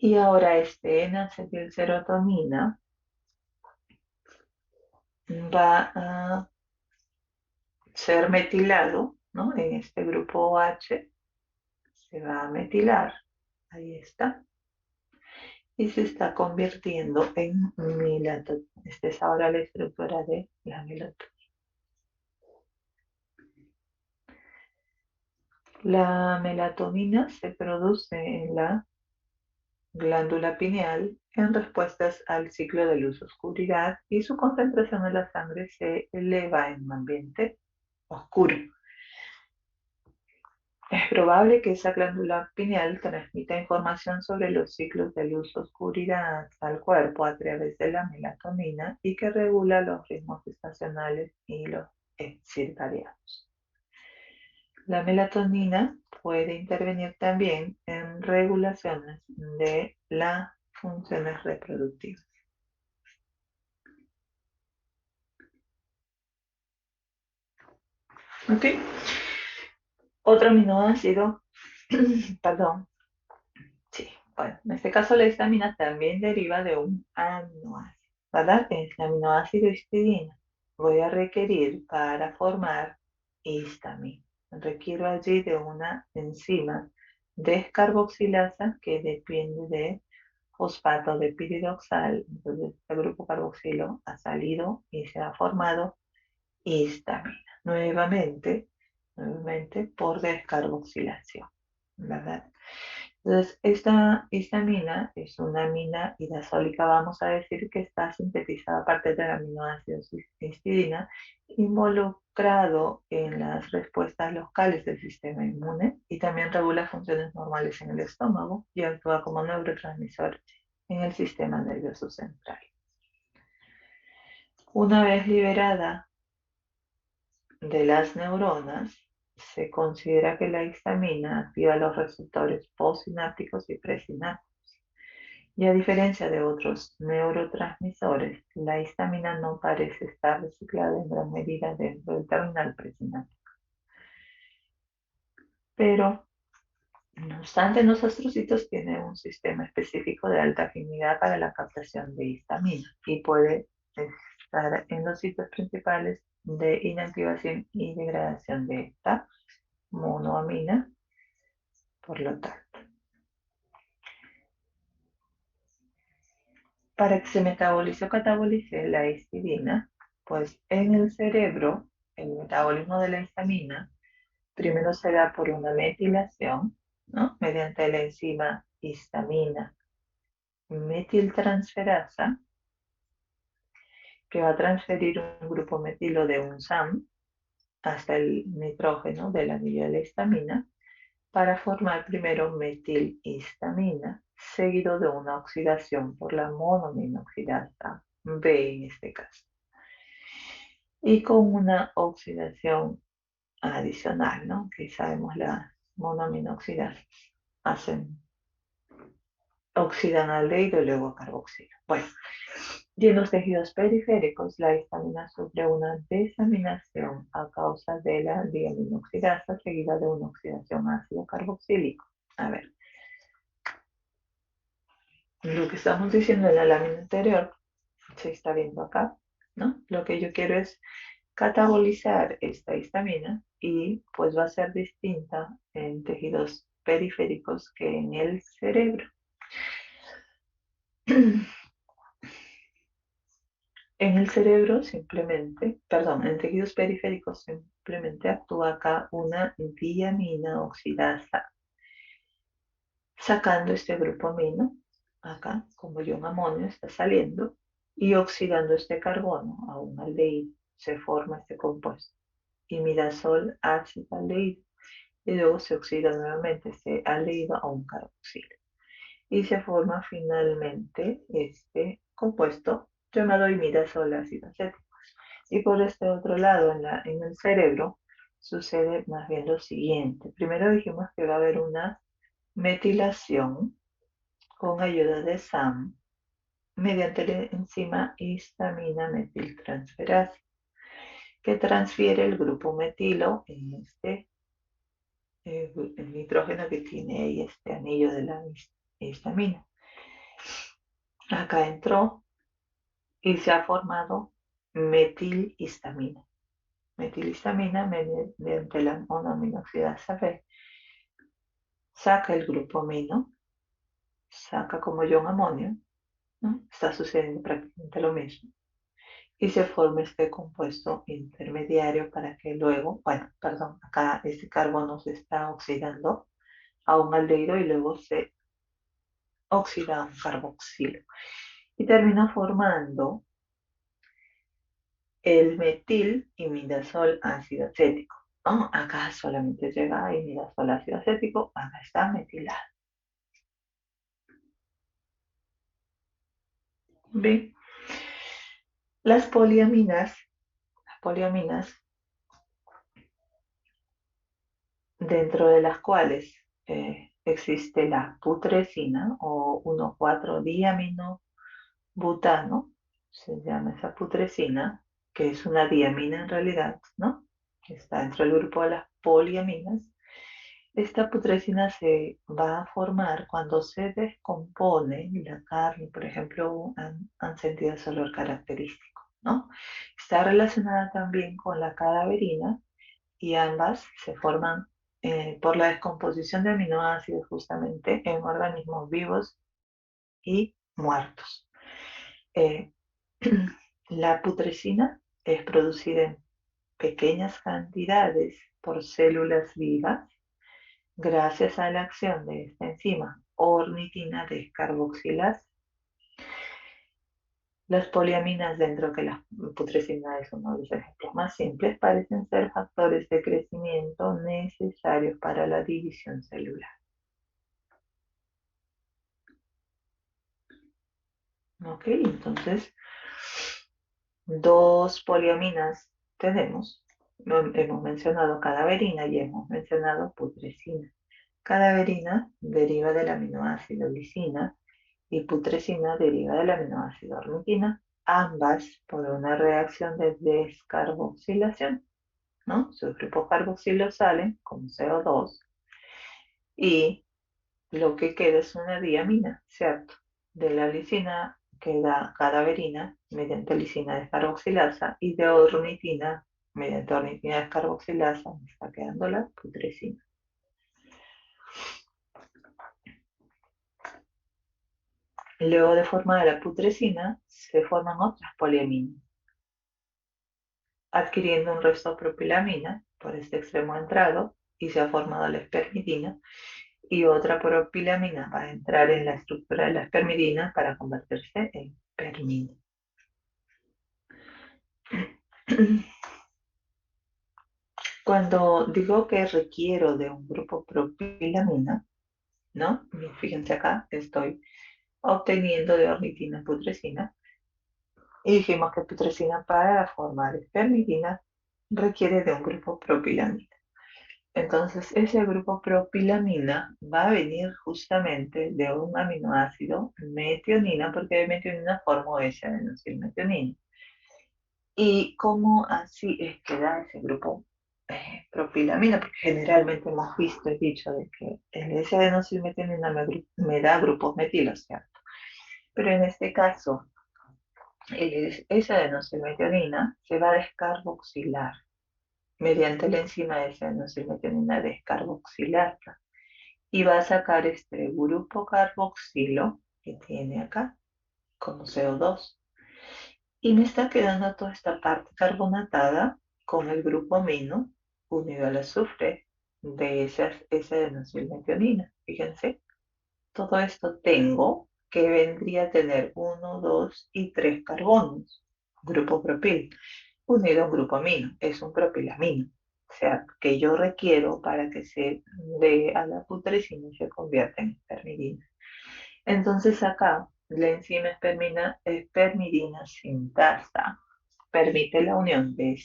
Y ahora este N-acetilserotonina va a ser metilado, ¿no? En este grupo OH se va a metilar. Ahí está. Y se está convirtiendo en melatonina. Esta es ahora la estructura de la melatonina. La melatonina se produce en la glándula pineal en respuestas al ciclo de luz-oscuridad y su concentración en la sangre se eleva en un ambiente oscuro. Es probable que esa glándula pineal transmita información sobre los ciclos de luz-oscuridad al cuerpo a través de la melatonina y que regula los ritmos estacionales y los circadianos. La melatonina puede intervenir también en regulaciones de las funciones reproductivas. ¿Ok? Otro aminoácido, perdón, sí, bueno, en este caso la histamina también deriva de un aminoácido, ¿verdad? Es el aminoácido histidina. Voy a requerir para formar histamina. Requiero allí de una enzima descarboxilasa que depende de fosfato de piridoxal. Entonces, el grupo carboxilo ha salido y se ha formado histamina. Nuevamente por descarboxilación, ¿verdad? Entonces, esta histamina es una amina hidazólica, vamos a decir que está sintetizada a partir del aminoácido histidina, involucrado en las respuestas locales del sistema inmune y también regula funciones normales en el estómago y actúa como neurotransmisor en el sistema nervioso central. Una vez liberada de las neuronas, se considera que la histamina activa los receptores postsinápticos y presinápticos. Y a diferencia de otros neurotransmisores, la histamina no parece estar reciclada en gran medida dentro del terminal presináptico. Pero, no obstante, los astrocitos tienen un sistema específico de alta afinidad para la captación de histamina y puede estar en los sitios principales de inactivación y degradación de esta monoamina, por lo tanto. Para que se metabolice o catabolice la histidina, pues en el cerebro, el metabolismo de la histamina primero se da por una metilación, ¿no? Mediante la enzima histamina metiltransferasa, que va a transferir un grupo metilo de un SAM hasta el nitrógeno del anillo de la histamina para formar primero metilhistamina, seguido de una oxidación por la monoaminoxidasa B en este caso, y con una oxidación adicional, ¿no? Que sabemos las monoaminoxidasas hacen, oxidan aldehído y luego carboxilo. Bueno, y en los tejidos periféricos la histamina sufre una desaminación a causa de la diaminoxidasa seguida de una oxidación ácido carboxílico. A ver, lo que estamos diciendo en la lámina anterior se está viendo acá, ¿no? Lo que yo quiero es catabolizar esta histamina y pues va a ser distinta en tejidos periféricos que en el cerebro. En el cerebro simplemente, perdón, en tejidos periféricos simplemente actúa acá una diamina oxidasa, sacando este grupo amino, acá como ion amonio está saliendo, y oxidando este carbono a un aldehído, se forma este compuesto, imidazol ácido aldehído, y luego se oxida nuevamente este aldehído a un carboxilo. Y se forma finalmente este compuesto llamado imidazol ácido acético. Y por este otro lado, en el cerebro, sucede más bien lo siguiente. Primero dijimos que va a haber una metilación con ayuda de SAM mediante la enzima histamina metiltransferasa, que transfiere el grupo metilo en el nitrógeno que tiene ahí este anillo de la histamina. Acá entró y se ha formado metilhistamina. Metilhistamina mediante la monoaminoxidasa B saca el grupo amino, saca como ion amonio, ¿no? Está sucediendo prácticamente lo mismo. Y se forma este compuesto intermediario para que luego, bueno, perdón, acá este carbono se está oxidando a un aldehído y luego se oxida a un carboxilo. Y termina formando el metil imidazol ácido acético, ¿no? Acá solamente llega imidazol ácido acético, acá está metilado. Bien, las poliaminas dentro de las cuales existe la putrescina o 1,4-diamino butano, se llama esa putrescina, que es una diamina en realidad, ¿no? Que está dentro del grupo de las poliaminas. Esta putrescina se va a formar cuando se descompone la carne, por ejemplo, han sentido ese olor característico, ¿no? Está relacionada también con la cadaverina y ambas se forman por la descomposición de aminoácidos justamente en organismos vivos y muertos. Eh, la putrescina es producida en pequeñas cantidades por células vivas Gracias a la acción de esta enzima ornitina descarboxilasa, las poliaminas dentro que la putrescina es uno de los ejemplos más simples, parecen ser factores de crecimiento necesarios para la división celular. ¿Ok? Entonces, dos poliaminas tenemos. Hemos mencionado cadaverina y hemos mencionado putrescina. Cadaverina deriva del aminoácido lisina y putrescina deriva del aminoácido ornitina, ambas por una reacción de descarboxilación, ¿no? Sus grupos carboxilos salen como CO2 y lo que queda es una diamina, ¿cierto? De la lisina queda cadaverina mediante lisina descarboxilasa y de ornitina mediante ornitina descarboxilasa me está quedando la putrescina. Luego de formar la putrescina se forman otras poliaminas, adquiriendo un resto propilamina por este extremo entrado y se ha formado la espermidina y otra propilamina va a entrar en la estructura de la espermidina para convertirse en permina. Cuando digo que requiero de un grupo propilamina, ¿no? Fíjense acá, estoy obteniendo de ornitina putrescina y dijimos que putrescina para formar espermidina requiere de un grupo propilamina. Entonces, ese grupo propilamina va a venir justamente de un aminoácido metionina, porque de metionina formo ese adenosylmetionina. ¿Y cómo así es que da ese grupo propilamina? Porque generalmente hemos visto y dicho de que el S-adenosylmetionina me da grupos metilos, ¿cierto? Pero en este caso, el S-adenosylmetionina se va a descarboxilar mediante la enzima S-adenosylmetionina descarboxilasa y va a sacar este grupo carboxilo que tiene acá como CO2. Y me está quedando toda esta parte carbonatada con el grupo amino unido al azufre de esa adenosylmetionina. Fíjense, todo esto tengo que vendría a tener uno, 2 y 3 carbonos, grupo propil, unido a un grupo amino, es un propilamino. O sea, que yo requiero para que se dé a la putrescina y se convierta en espermidina. Entonces acá la enzima espermidina sintasa permite la unión de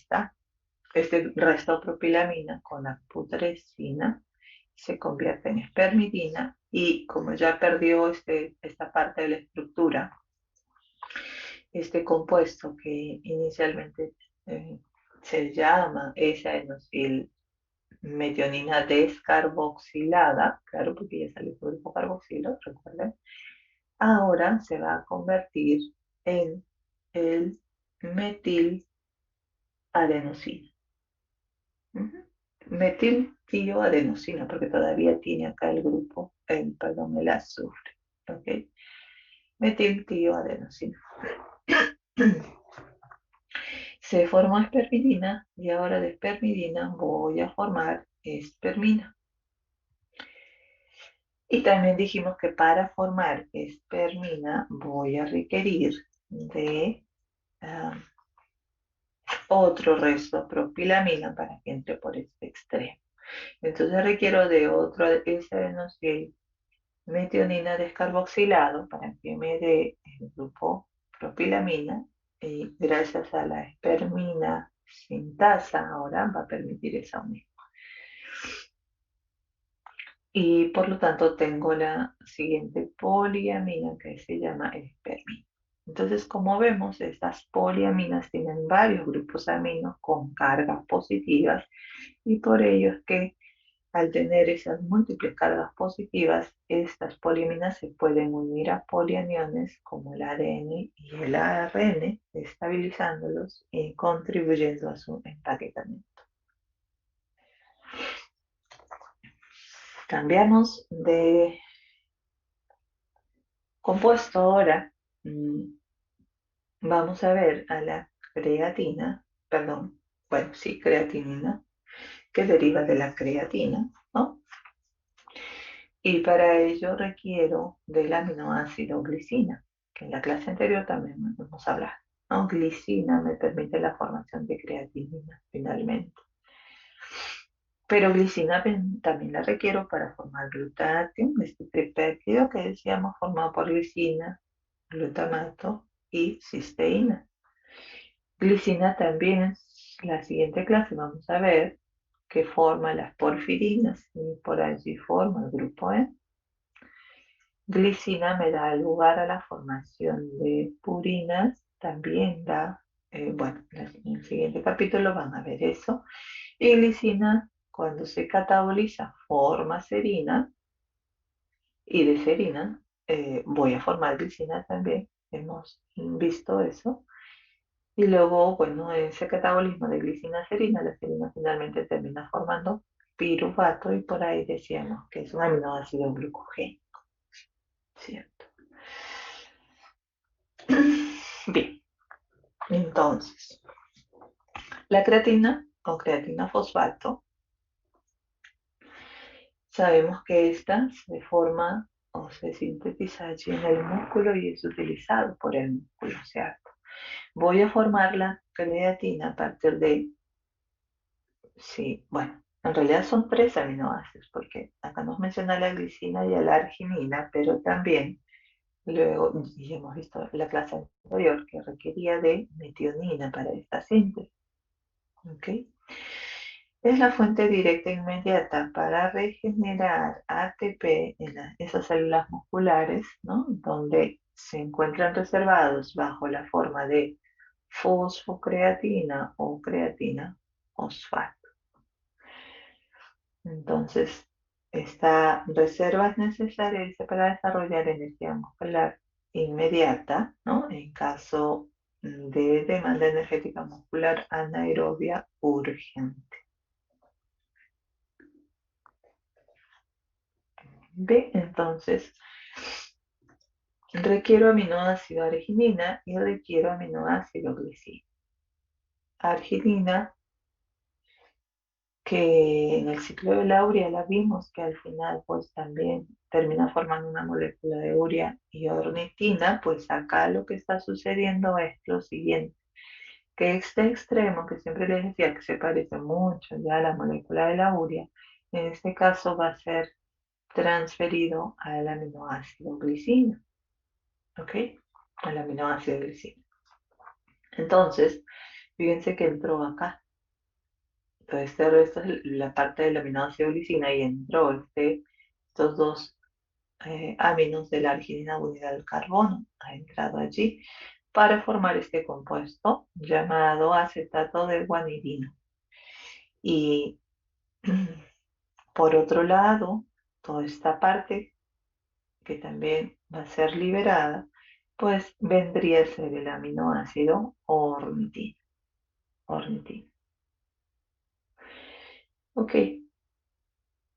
este resto propilamina con la putrescina, se convierte en espermidina y como ya perdió esta parte de la estructura, este compuesto que inicialmente eh, se llama esa metionina descarboxilada, claro, porque ya salió su grupo carboxilo, recuerden, ahora se va a convertir en el metiladenosina. Ujú. Metiltioadenosina, porque todavía tiene acá el grupo, perdón, el azufre. ¿Ok? Metiltioadenosina. Se formó espermidina y ahora de espermidina voy a formar espermina. Y también dijimos que para formar espermina voy a requerir de ah, otro resto propilamina para que entre por este extremo. Entonces requiero de otro S-adenosina metionina descarboxilado para que me dé el grupo propilamina y gracias a la espermina sintasa ahora va a permitir esa unión. Y por lo tanto tengo la siguiente poliamina que se llama espermina. Entonces, como vemos, estas poliaminas tienen varios grupos aminos con cargas positivas y por ello es que al tener esas múltiples cargas positivas, estas poliaminas se pueden unir a polianiones como el ADN y el ARN, estabilizándolos y contribuyendo a su empaquetamiento. Cambiamos de compuesto ahora. Vamos a ver a la creatina, perdón, bueno, sí, creatinina, que deriva de la creatina, ¿no? Y para ello requiero del aminoácido glicina, que en la clase anterior también hemos hablado, ¿no? Glicina me permite la formación de creatinina finalmente. Pero glicina también la requiero para formar glutatión, este tripéptido que decíamos formado por glicina, glutamato y cisteína. Glicina también, la siguiente clase vamos a ver que forma las porfirinas y por allí forma el grupo E. Glicina me da lugar a la formación de purinas, también da, bueno, en el siguiente capítulo van a ver eso. Y glicina, cuando se cataboliza, forma serina y de serina voy a formar glicina también. Hemos visto eso. Y luego, bueno, ese catabolismo de glicina a serina, la serina finalmente termina formando piruvato y por ahí decíamos que es un aminoácido glucogénico, ¿cierto? Bien, entonces, la creatina o creatina fosfato, sabemos que esta se forma o se sintetiza allí en el músculo y es utilizado por el músculo, ¿cierto? Voy a formar la creatina a partir de, sí, bueno, en realidad son tres aminoácidos, porque acá nos menciona la glicina y la arginina, pero también luego, y hemos visto en la clase anterior, que requería de metionina para esta síntesis, ¿ok? Es la fuente directa e inmediata para regenerar ATP en esas células musculares, ¿no? Donde se encuentran reservados bajo la forma de fosfocreatina o creatina fosfato. Entonces, esta reserva es necesaria para desarrollar energía muscular inmediata, ¿no? En caso de demanda energética muscular anaerobia urgente. B, entonces, requiero aminoácido arginina y requiero aminoácido glicina. Arginina, que en el ciclo de la urea la vimos que al final pues también termina formando una molécula de urea y ornitina, pues acá lo que está sucediendo es lo siguiente, que este extremo que siempre les decía que se parece mucho ya a la molécula de la urea, en este caso va a ser transferido al aminoácido glicina, ¿ok? Al aminoácido glicina. Entonces, fíjense que entró acá. Entonces, esta es la parte del aminoácido glicina y entró estos dos aminos de la arginina unida al carbono. Ha entrado allí para formar este compuesto llamado acetato de guanidino. Y por otro lado, toda esta parte que también va a ser liberada, pues vendría a ser el aminoácido ornitina. Ornitina. Ok,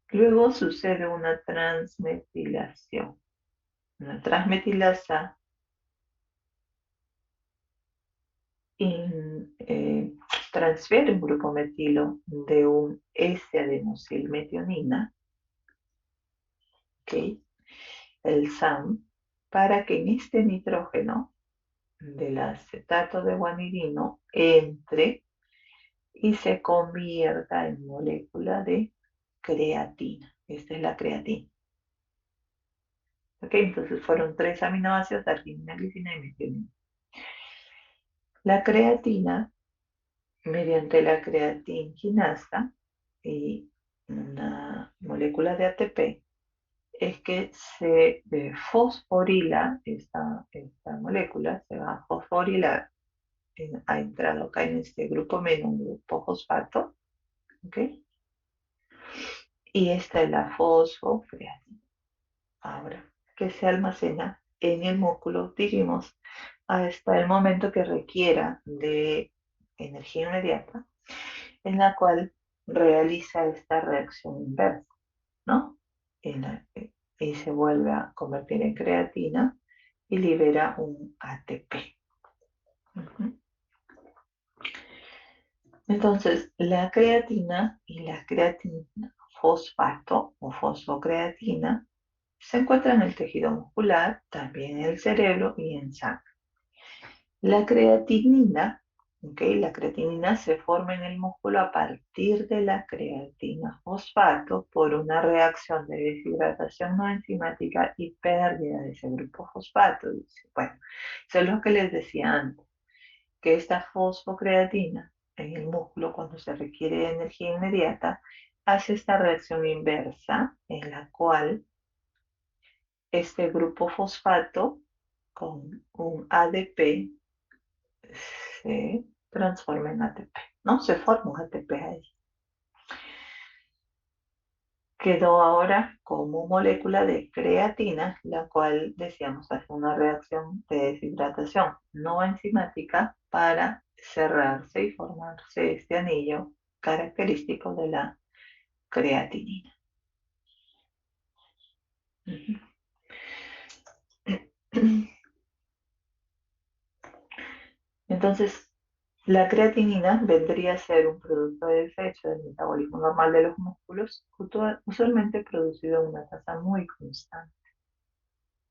luego sucede una transmetilación. Una transmetilasa transfiere un grupo metilo de un S-adenosilmetionina, ¿ok? El SAM, para que en este nitrógeno del acetato de guanidino entre y se convierta en molécula de creatina. Esta es la creatina. ¿Ok? Entonces fueron tres aminoácidos, arginina, glicina y metionina. La creatina, mediante la creatinquinasa y una molécula de ATP, es que se fosforila esta molécula, se va a fosforilar, ha entrado acá en este grupo menos un grupo fosfato, ¿ok? Y esta es la fosfocreatina. Ahora, que se almacena en el músculo, dijimos, hasta el momento que requiera de energía inmediata, en la cual realiza esta reacción inversa, ¿no? Y se vuelve a convertir en creatina y libera un ATP. Ujú. Entonces, la creatina y la creatina fosfato o fosfocreatina Se encuentra en el tejido muscular, también en el cerebro y en sangre. La creatinina, ¿ok? La creatinina se forma en el músculo a partir de la creatina fosfato por una reacción de deshidratación no enzimática y pérdida de ese grupo fosfato. Bueno, eso es lo que les decía antes, que esta fosfocreatina en el músculo, cuando se requiere de energía inmediata, hace esta reacción inversa en la cual este grupo fosfato con un ADP se transforma en ATP, ¿no? Se forma un ATP ahí. Quedó ahora como molécula de creatina, la cual decíamos hace una reacción de deshidratación no enzimática para cerrarse y formarse este anillo característico de la creatinina. Entonces, la creatinina vendría a ser un producto de desecho del metabolismo normal de los músculos, usualmente producido a una tasa muy constante.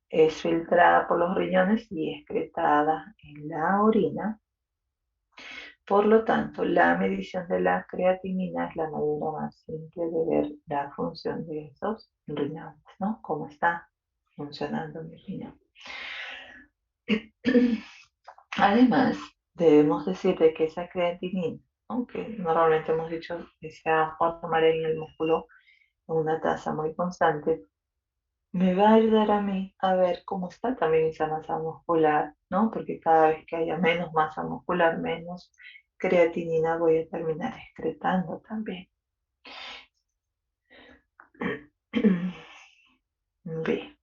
Es filtrada por los riñones y excretada en la orina. Por lo tanto, la medición de la creatinina es la manera más simple de ver la función de esos riñones, ¿no? Cómo está funcionando mi riñón. Además, debemos decir de que esa creatinina, aunque normalmente hemos dicho que se va a formar en el músculo en una tasa muy constante, me va a ayudar a mí a ver cómo está también esa masa muscular, ¿no? Porque cada vez que haya menos masa muscular, menos creatinina voy a terminar excretando también. Bien,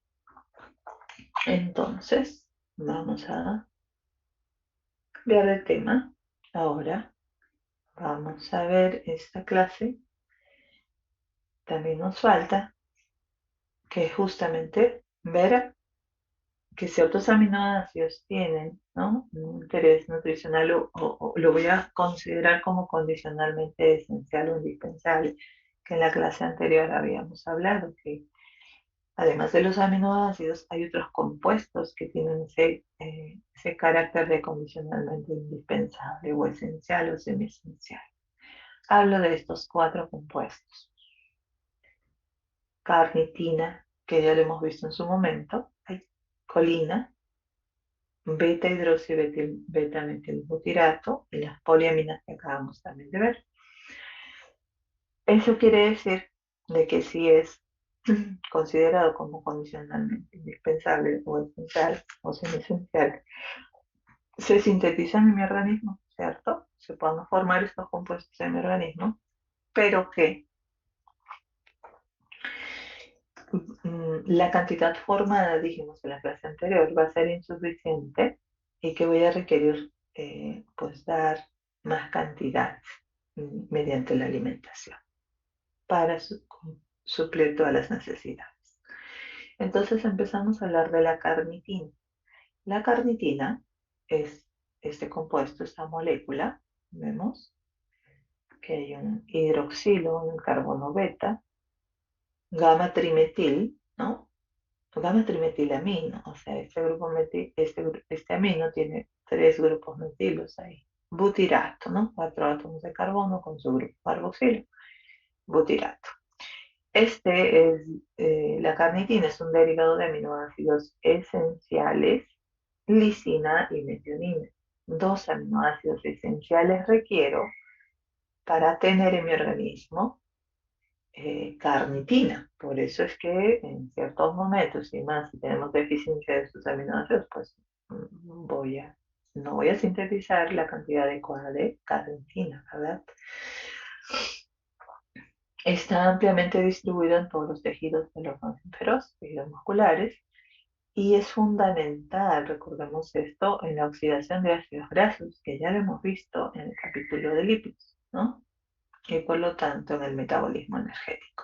entonces vamos a cambiar de tema. Ahora vamos a ver esta clase. También nos falta que es justamente ver que ciertos aminoácidos tienen, ¿no?, un interés nutricional o lo voy a considerar como condicionalmente esencial o indispensable, que en la clase anterior habíamos hablado, que además de los aminoácidos hay otros compuestos que tienen ese carácter de condicionalmente indispensable o esencial o semiesencial. Hablo de estos cuatro compuestos. Carnitina, que ya lo hemos visto en su momento, hay colina, beta-hidroxibetametilbutirato y las poliaminas que acabamos también de ver. Eso quiere decir de que si es considerado como condicionalmente indispensable o esencial o semiesencial, se sintetizan en mi organismo, ¿cierto? Se pueden formar estos compuestos en mi organismo, pero que la cantidad formada, dijimos en la clase anterior, va a ser insuficiente y que voy a requerir pues dar más cantidad mediante la alimentación para suplir todas las necesidades. Entonces empezamos a hablar de la carnitina. La carnitina es este compuesto, esta molécula, vemos que hay un hidroxilo, un carbono beta, gamma trimetil, ¿no? Gamma trimetilamino, o sea, este amino tiene tres grupos metilos ahí. Butirato, ¿no? Cuatro átomos de carbono con su grupo carboxilo. Butirato. La carnitina es un derivado de aminoácidos esenciales, lisina y metionina. Dos aminoácidos esenciales requiero para tener en mi organismo carnitina. Por eso es que en ciertos momentos, y más si tenemos deficiencia de estos aminoácidos, pues no voy a sintetizar la cantidad adecuada de carnitina, ¿verdad? Está ampliamente distribuido en todos los tejidos de los mamíferos, tejidos musculares, y es fundamental, recordemos esto, en la oxidación de ácidos grasos, que ya lo hemos visto en el capítulo de lípidos, ¿no? Y por lo tanto en el metabolismo energético.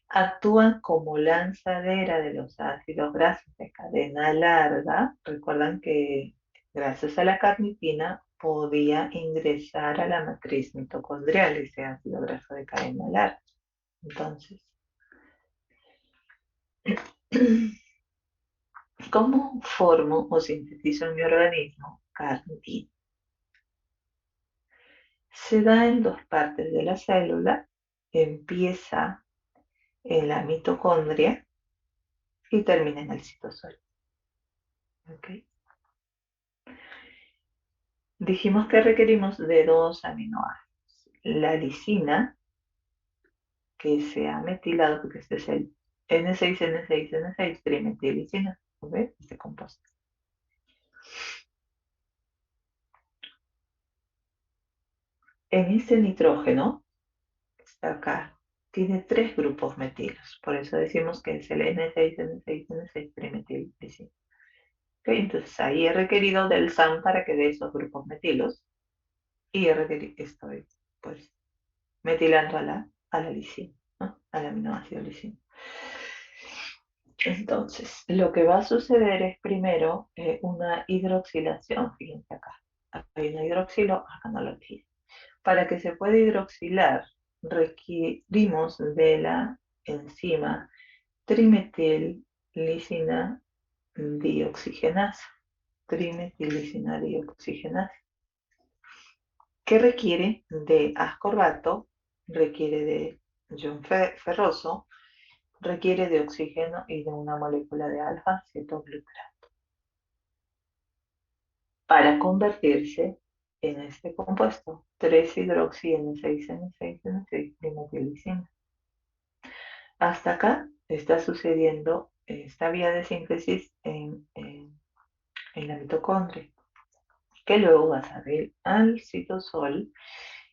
Actúan como lanzadera de los ácidos grasos de cadena larga. Recuerdan que gracias a la carnitina podía ingresar a la matriz mitocondrial ese ácido graso de cadena larga. Entonces, ¿Cómo formo o sintetizo en mi organismo carnitina? Se da en dos partes de la célula, empieza en la mitocondria y termina en el citosol. ¿Ok? Dijimos que requerimos de dos aminoácidos. La lisina, que se ha metilado, porque este es el N6 trimetilisina, ¿ok? Este compuesto. En este nitrógeno, que está acá, tiene tres grupos metilos, por eso decimos que es el N6 trimetilisina. ¿Ok? Entonces ahí he requerido del SAM para que dé esos grupos metilos y estoy pues metilando a la lisina, ¿no? Al aminoácido lisina. Entonces, lo que va a suceder es primero una hidroxilación, fíjense acá. Hay una hidroxilo, acá no lo tiene. Para que se pueda hidroxilar, requerimos de la enzima trimetillicina dioxigenasa. Trimetillicina dioxigenasa. ¿Qué requiere de ascorbato? Requiere de ion ferroso, requiere de oxígeno y de una molécula de alfa-cetoglutarato para convertirse en este compuesto, 3-hidroxi-N6N6N6-dimetilicina. Hasta acá está sucediendo esta vía de síntesis en la mitocondria, que luego va a salir al citosol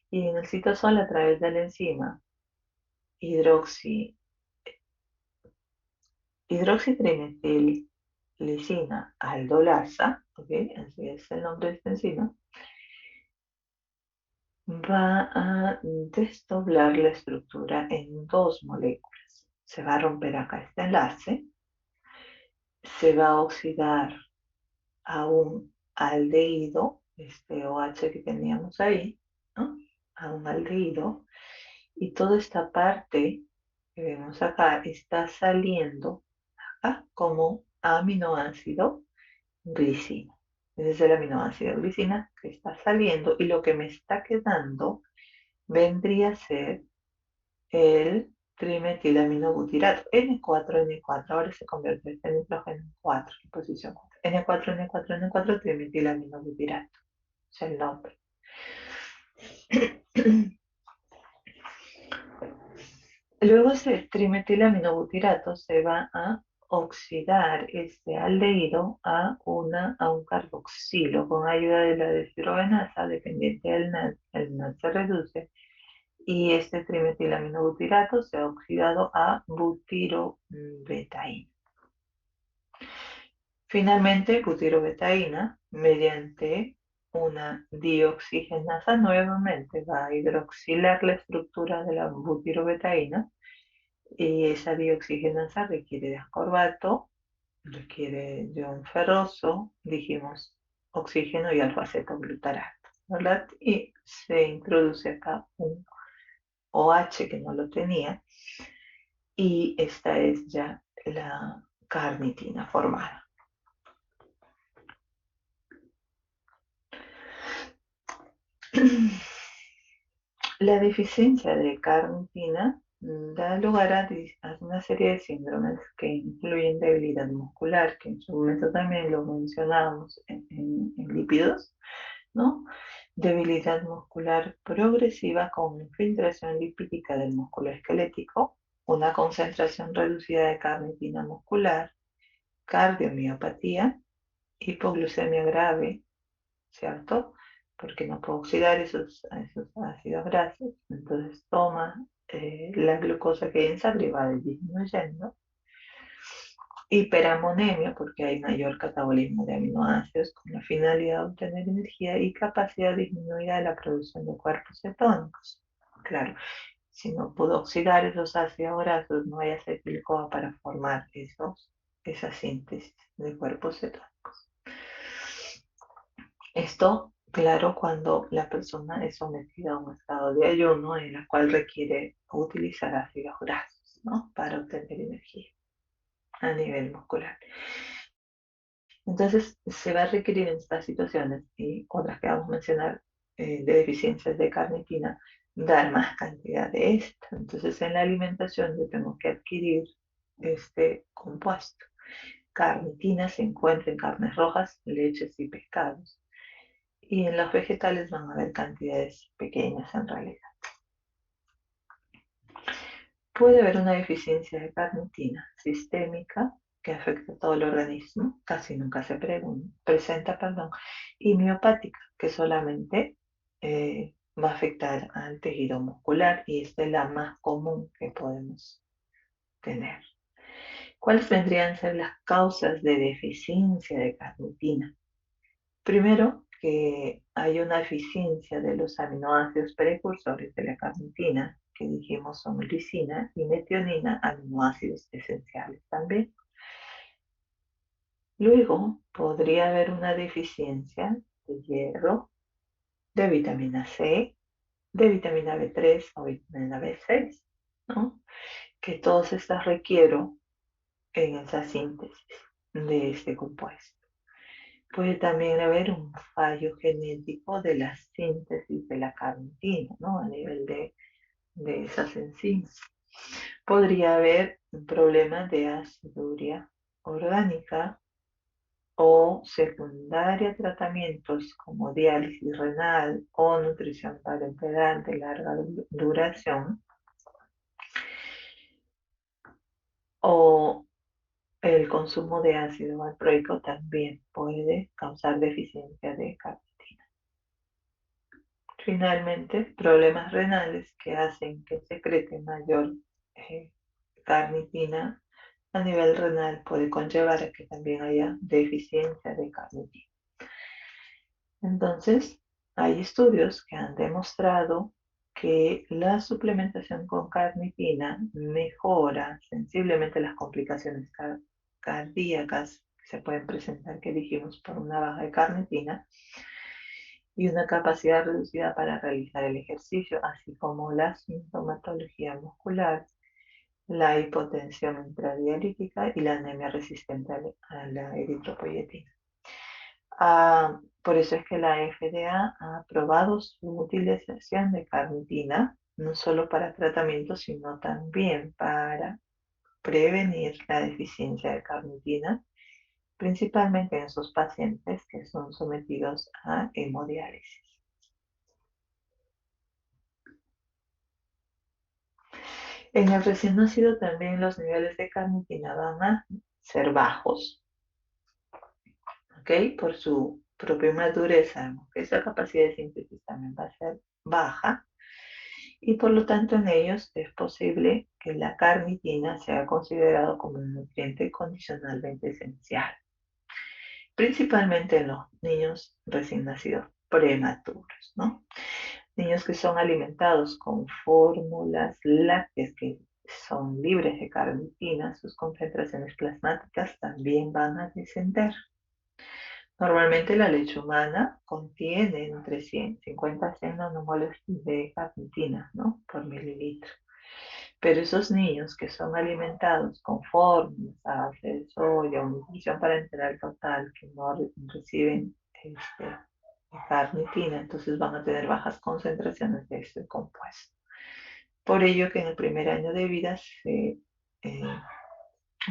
y en el citosol a través de la enzima hidroxi hidroxitrimetillicina aldolasa, ¿ok? Así es el nombre de esta enzima, va a desdoblar la estructura en dos moléculas. Se va a romper acá este enlace, se va a oxidar a un aldehído, este OH que teníamos ahí, ¿no? A un aldehído, y toda esta parte que vemos acá está saliendo acá como aminoácido glicina. Ese es el aminoácido glicina que está saliendo y lo que me está quedando vendría a ser el trimetilaminobutirato, N4N4, ahora se convierte este nitrógeno en 4, en posición 4. N4N4N4 trimetilaminobutirato, es el nombre. Luego ese trimetilaminobutirato se va a oxidar este aldehído a un carboxilo con ayuda de la deshidrogenasa dependiente del NAD. El NAD se reduce y este trimetilaminobutirato se ha oxidado a butirobetaína. Finalmente, butirobetaína, mediante una dioxigenasa nuevamente, va a hidroxilar la estructura de la butirobetaína y esa dioxigenasa requiere de ascorbato, requiere de un ferroso, dijimos oxígeno y alfa-cetoglutarato, ¿verdad? Y se introduce acá un OH que no lo tenía y esta es ya la carnitina formada. La deficiencia de carnitina da lugar a una serie de síndromes que incluyen debilidad muscular, que en su momento también lo mencionábamos en lípidos, ¿no? Debilidad muscular progresiva con infiltración lipídica del músculo esquelético, una concentración reducida de carnitina muscular, cardiomiopatía, hipoglucemia grave, ¿cierto? Porque no puedo oxidar esos ácidos grasos, entonces toma la glucosa que hay en sangre y va disminuyendo. Hiperamonemia, porque hay mayor catabolismo de aminoácidos con la finalidad de obtener energía y capacidad disminuida de la producción de cuerpos cetónicos. Claro, si no puedo oxidar esos ácidos grasos, no hay acetilcoa para formar esa síntesis de cuerpos cetónicos. Esto, claro, cuando la persona es sometida a un estado de ayuno en el cual requiere utilizar ácidos grasos, ¿no? Para obtener energía. a nivel muscular. Entonces, se va a requerir en estas situaciones y otras que vamos a mencionar de deficiencias de carnitina, dar más cantidad de esta. Entonces, en la alimentación yo tengo que adquirir este compuesto. Carnitina se encuentra en carnes rojas, leches y pescados. Y en los vegetales van a haber cantidades pequeñas en realidad. Puede haber una deficiencia de carnitina sistémica que afecta a todo el organismo, casi nunca se presenta, y miopática, que solamente va a afectar al tejido muscular y esta es la más común que podemos tener. ¿Cuáles vendrían a ser las causas de deficiencia de carnitina? Primero, que hay una deficiencia de los aminoácidos precursores de la carnitina, que dijimos son lisina y metionina, aminoácidos esenciales también. Luego, podría haber una deficiencia de hierro, de vitamina C, de vitamina B3 o vitamina B6, ¿no? Que todas estas requiero en esa síntesis de este compuesto. Puede también haber un fallo genético de la síntesis de la carnitina, ¿no? A nivel de esas enzimas. Podría haber un problema de aciduria orgánica o secundaria a tratamientos como diálisis renal o nutrición parenteral de larga duración o el consumo de ácido valproico también puede causar deficiencia de carnitina. Finalmente, problemas renales que hacen que secrete mayor eh, carnitina a nivel renal puede conllevar a que también haya deficiencia de carnitina. Entonces, hay estudios que han demostrado que la suplementación con carnitina mejora sensiblemente las complicaciones cardíacas que se pueden presentar, que dijimos, por una baja de carnitina y una capacidad reducida para realizar el ejercicio, así como la sintomatología muscular, la hipotensión intradialítica y la anemia resistente a la eritropoyetina. Por eso es que la FDA ha aprobado su utilización de carnitina, no solo para tratamiento, sino también para prevenir la deficiencia de carnitina, principalmente en esos pacientes que son sometidos a hemodiálisis. En el recién nacido también los niveles de carnitina van a ser bajos, ¿ok? Por su propia madurez, sabemos que esa capacidad de síntesis también va a ser baja y por lo tanto en ellos es posible que la carnitina sea considerado como un nutriente condicionalmente esencial, principalmente en los niños recién nacidos prematuros, ¿no? Niños que son alimentados con fórmulas lácteas que son libres de carnitina, sus concentraciones plasmáticas también van a descender. Normalmente la leche humana contiene entre 150 a 100 nanomoles de carnitina, ¿no? Por mililitro. Pero esos niños que son alimentados con fórmulas a base de soya o nutrición parenteral total, que no reciben carnitina, entonces van a tener bajas concentraciones de este compuesto. Por ello que en el primer año de vida se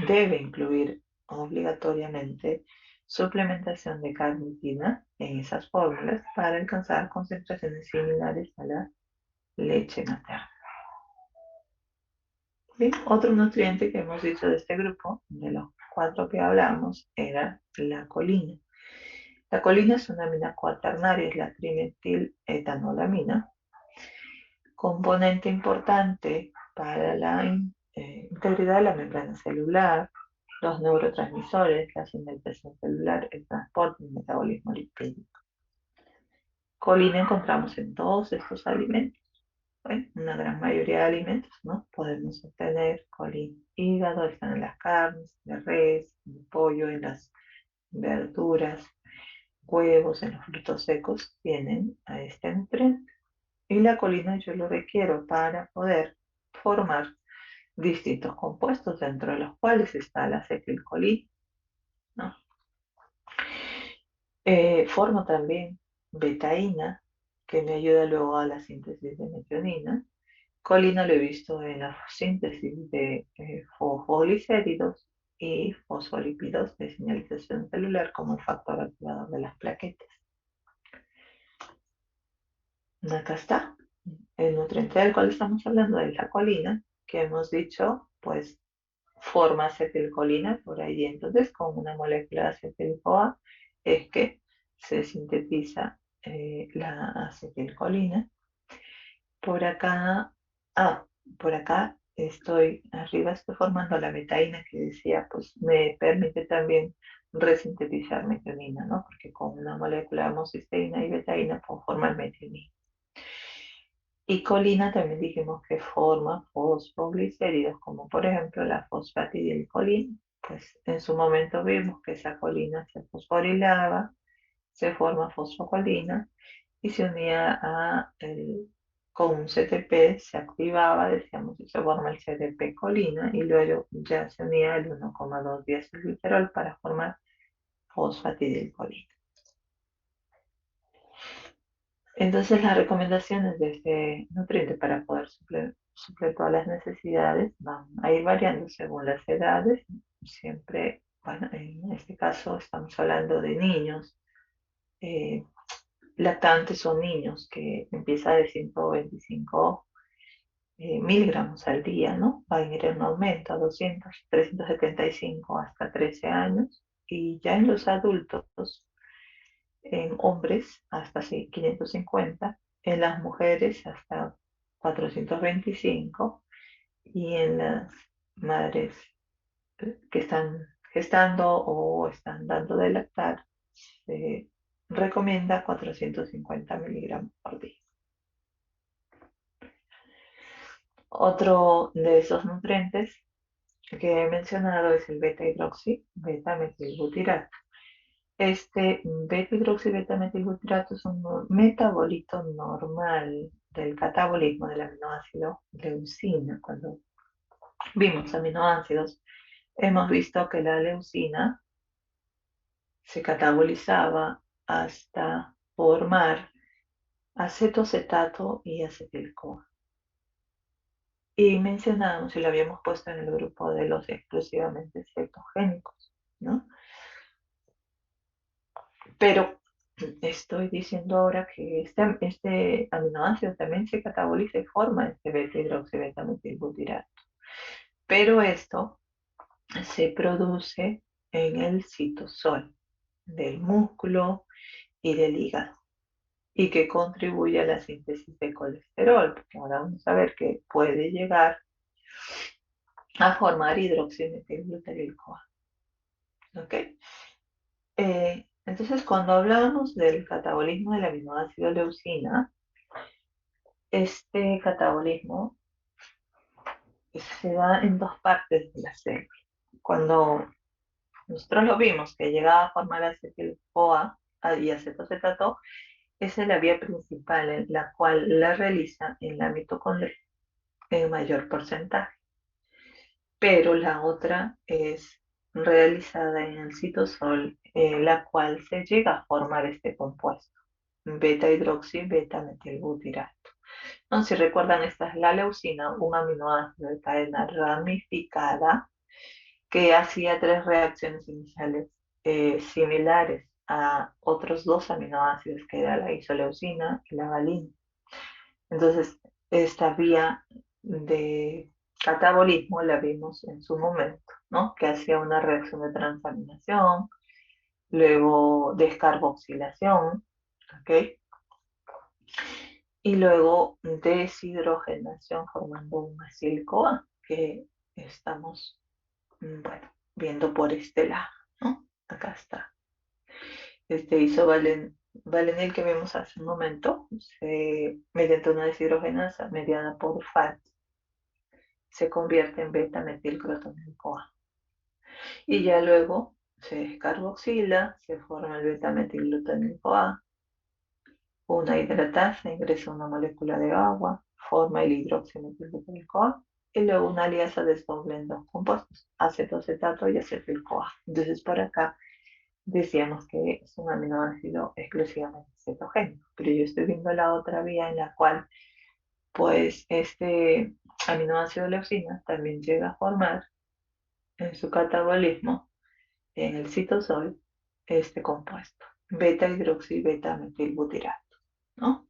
debe incluir obligatoriamente suplementación de carnitina en esas fórmulas para alcanzar concentraciones similares a la leche materna. Bien, otro nutriente que hemos dicho de este grupo, de los 4 que hablamos, era la colina. La colina es una amina cuaternaria, es la trimetiletanolamina, componente importante para la integridad de la membrana celular, los neurotransmisores, la señalización celular, el transporte y el metabolismo lipídico. Colina encontramos en todos estos alimentos. Bueno, una gran mayoría de alimentos, ¿no? Podemos obtener colina. Hígado, están en las carnes, de res, en el pollo, en las verduras, huevos, en los frutos secos, tienen a este nutriente. Y la colina yo lo requiero para poder formar distintos compuestos, dentro de los cuales está la acetilcolina, ¿no? Formo también betaína, que me ayuda luego a la síntesis de metionina. Colina lo he visto en la síntesis de fosfoglicéridos y fosfolípidos de señalización celular como el factor activador de las plaquetas. Acá está. El nutriente del cual estamos hablando es la colina, que hemos dicho, pues forma acetilcolina por ahí. Entonces, con una molécula de acetil-CoA es que se sintetiza la acetilcolina. Por acá, ah, por acá arriba estoy formando la betaína que decía, pues me permite también resintetizar metionina, ¿no? Porque con una molécula de homocisteína y betaína puedo formar metionina. Y colina también dijimos que forma fosfoglicéridos, como por ejemplo la fosfatidilcolina. Pues en su momento vimos que esa colina se fosforilaba, se forma fosfocolina y se unía con un CTP, se activaba, decíamos, y se forma el CTP colina y luego ya se unía el 1,2 diacilglicerol para formar fosfatidilcolina. Entonces las recomendaciones de este nutriente para poder suplir todas las necesidades van a ir variando según las edades. Siempre, bueno, en este caso estamos hablando de niños eh, lactantes o niños que empieza de 125 miligramos al día, ¿no? Va a ir en aumento a 200, 375 hasta 13 años. Y ya en los adultos, en hombres hasta 550, en las mujeres hasta 425 y en las madres que están gestando o están dando de lactar se recomienda 450 miligramos por día. Otro de esos nutrientes que he mencionado es el beta-hidroxi, beta-metilbutirato. Este beta-hidroxibetametilbutirato es un metabolito normal del catabolismo del aminoácido leucina. Cuando vimos aminoácidos, hemos visto que la leucina se catabolizaba hasta formar acetocetato y acetil-CoA. Y mencionamos, y lo habíamos puesto en el grupo de los exclusivamente cetogénicos, ¿no? Pero estoy diciendo ahora que este aminoácido también se cataboliza y forma este beta-hidroxibetametilbutirato. Pero esto se produce en el citosol del músculo y del hígado y que contribuye a la síntesis de colesterol, porque ahora vamos a ver que puede llegar a formar hidroximetilglutaril-CoA. ¿Ok? Entonces, cuando hablamos del catabolismo del aminoácido leucina, este catabolismo se da en dos partes de la célula. Cuando nosotros lo vimos que llegaba a formar acetil-CoA y acetocetato, esa es la vía principal en la cual la realiza en la mitocondria en mayor porcentaje. Pero la otra es realizada en el citosol, la cual se llega a formar este compuesto, beta-hidroxi, beta-metilbutirato. No, si recuerdan, esta es la leucina, un aminoácido de cadena ramificada que hacía tres reacciones iniciales similares a otros dos aminoácidos, que era la isoleucina y la valina. Entonces, esta vía de catabolismo la vimos en su momento, ¿no? Que hacía una reacción de transaminación, luego descarboxilación, ¿ok? Y luego deshidrogenación formando un acil-CoA que estamos, bueno, viendo por este lado, ¿no? Acá está. Este isovalenil que vimos hace un momento, mediante una deshidrogenasa mediada por FAT, se convierte en beta-metilcrotonil-CoA. Y ya luego se descarboxila, se forma el beta-metilglutanil-CoA, una hidratasa ingresa una molécula de agua, forma el hidroximetilglutanil-CoA y luego una aliasa desdoble en dos compuestos, acetocetato y acetil-CoA. Entonces por acá decíamos que es un aminoácido exclusivamente cetogénico, pero yo estoy viendo la otra vía en la cual pues este aminoácido leucina también llega a formar en su catabolismo en el citosol este compuesto, beta hidroxibeta metilbutirato, ¿no?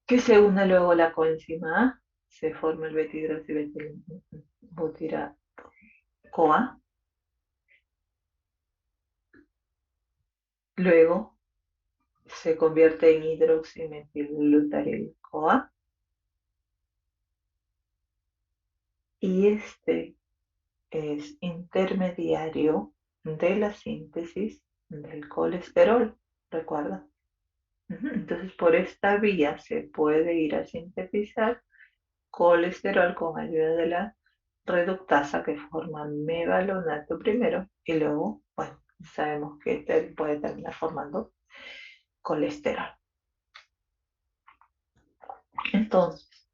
Que se une luego la coenzima A, se forma el beta hidroxibutirato CoA, luego se convierte en hidroximetilglutaryl CoA y este es intermediario de la síntesis del colesterol, ¿recuerda? Entonces, por esta vía se puede ir a sintetizar colesterol con ayuda de la reductasa que forma mevalonato primero y luego, bueno, sabemos que puede terminar formando colesterol. Entonces,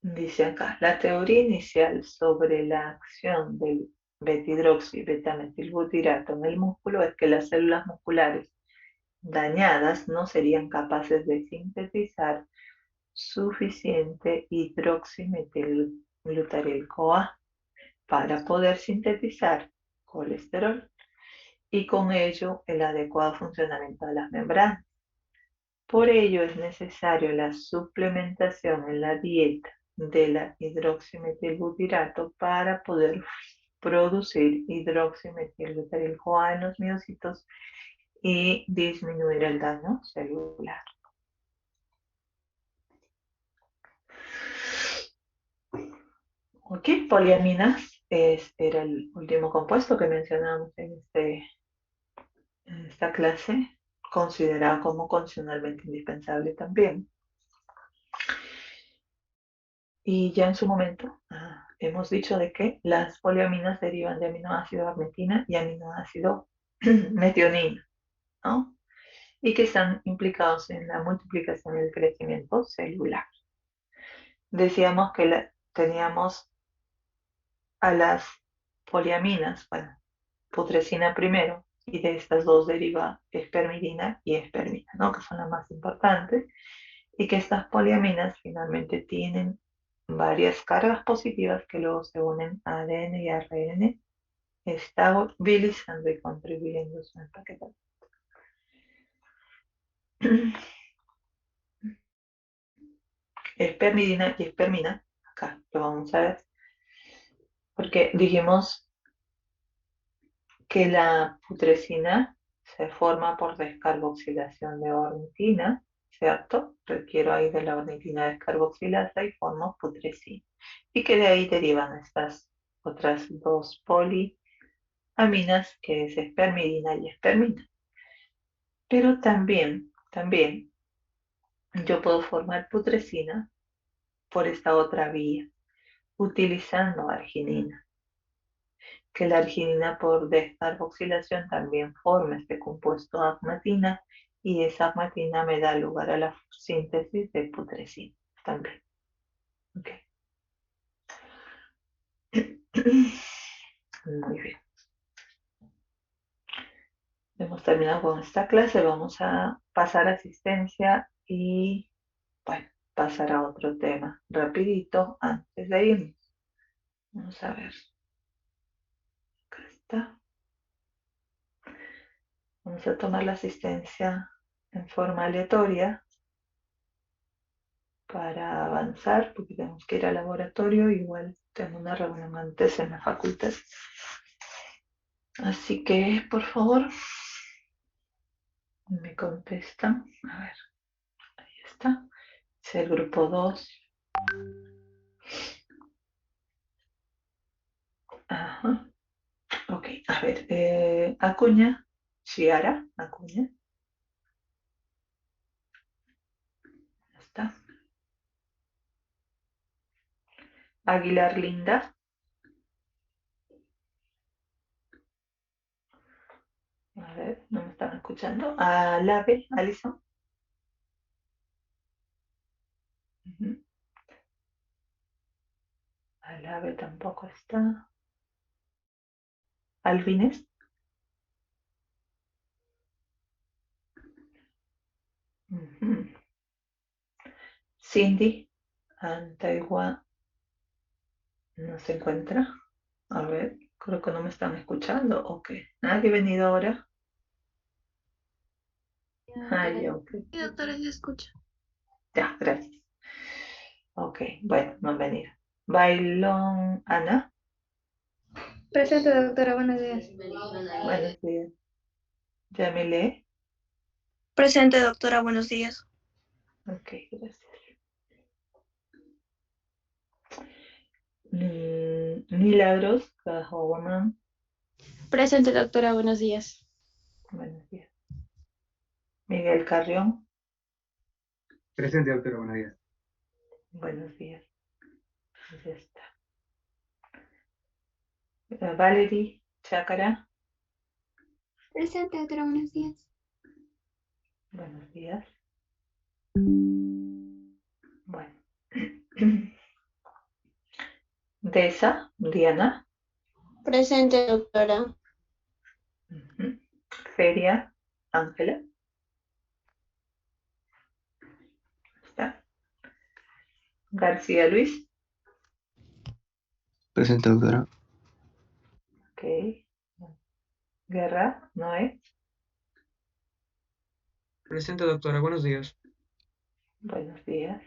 dice acá, la teoría inicial sobre la acción del betidroxi betametilbutirato en el músculo es que las células musculares dañadas no serían capaces de sintetizar suficiente hidroximetilglutaryl-CoA para poder sintetizar colesterol y con ello el adecuado funcionamiento de las membranas. Por ello es necesario la suplementación en la dieta de la hidroximetilbutirato para poder producir hidroximetilglutaryl-CoA en los miocitos y disminuir el daño celular. Ok, poliaminas era el último compuesto que mencionamos en esta clase, considerado como condicionalmente indispensable también. Y ya en su momento hemos dicho de que las poliaminas derivan de aminoácido arginina y aminoácido metionina, ¿no? Y que están implicados en la multiplicación y el crecimiento celular. Decíamos que teníamos a las poliaminas, bueno, putrescina primero, y de estas dos deriva espermidina y espermina, ¿no? Que son las más importantes, y que estas poliaminas finalmente tienen varias cargas positivas que luego se unen a ADN y ARN, estabilizando y contribuyendo a su empaquetamiento. Espermidina y espermina, acá lo vamos a ver, porque dijimos que la putrescina se forma por descarboxilación de ornitina, ¿cierto? Requiero ahí de la ornitina descarboxilasa y formo putresina. Y que de ahí derivan estas otras dos poliaminas, que es espermidina y espermina. Pero también yo puedo formar putrescina por esta otra vía, utilizando arginina, que la arginina por descarboxilación también forma este compuesto agmatina y esa agmatina me da lugar a la síntesis de putrescina también. Okay. Muy bien. Hemos terminado con esta clase, vamos a pasar a asistencia y, bueno, pasar a otro tema rapidito antes de irnos. Vamos a ver. Acá está. Vamos a tomar la asistencia en forma aleatoria para avanzar, porque tenemos que ir al laboratorio, igual tengo una reunión antes en la facultad. Así que, por favor, me contestan. A ver, ahí está. Es el grupo 2. Ajá. Ok, a ver, Acuña, Chiara, Acuña. Ya está. Aguilar Linda. A ver, no me están escuchando. Alabe, Alison. Ujú. Alabe tampoco está. Alvines. Ujú. Cindy. Antigua no se encuentra. A ver, creo que no me están escuchando. Ok. ¿Nadie ha venido ahora? Doctora. Ay, ok. Sí, doctora, se escucha. Ya, gracias. Ok, bueno, no han venido. Bailón, Ana. Presente, doctora, buenos días. Buenos días. Yamile. Presente, doctora, buenos días. Ok, gracias. Milagros, Cajowoman. Presente, doctora, buenos días. Buenos días. Miguel Carrión. Presente, doctora, buenos días. Buenos días. Ya está. Valerie Chácara. Presente, doctora, buenos días. Buenos días. Bueno. Deza, Diana. Presente, doctora. Ujú. Feria, Ángela. Está. García Luis. Presente, doctora. Ok. Guerra, Noé. Presente, doctora, buenos días. Buenos días.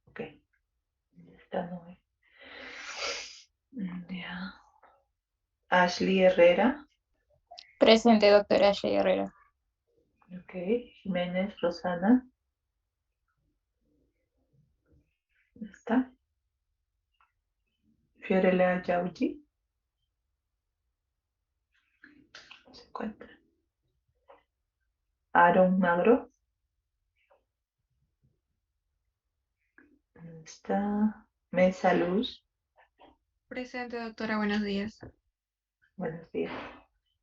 Ok. Está Noé. Ya. Ashley Herrera. Presente, doctora Ashley Herrera. Ok. Jiménez Rosana. Está. Fiorella Yauji. No se encuentra. Aaron Magro. Está. Mesa Luz. Presente, doctora, buenos días. Buenos días.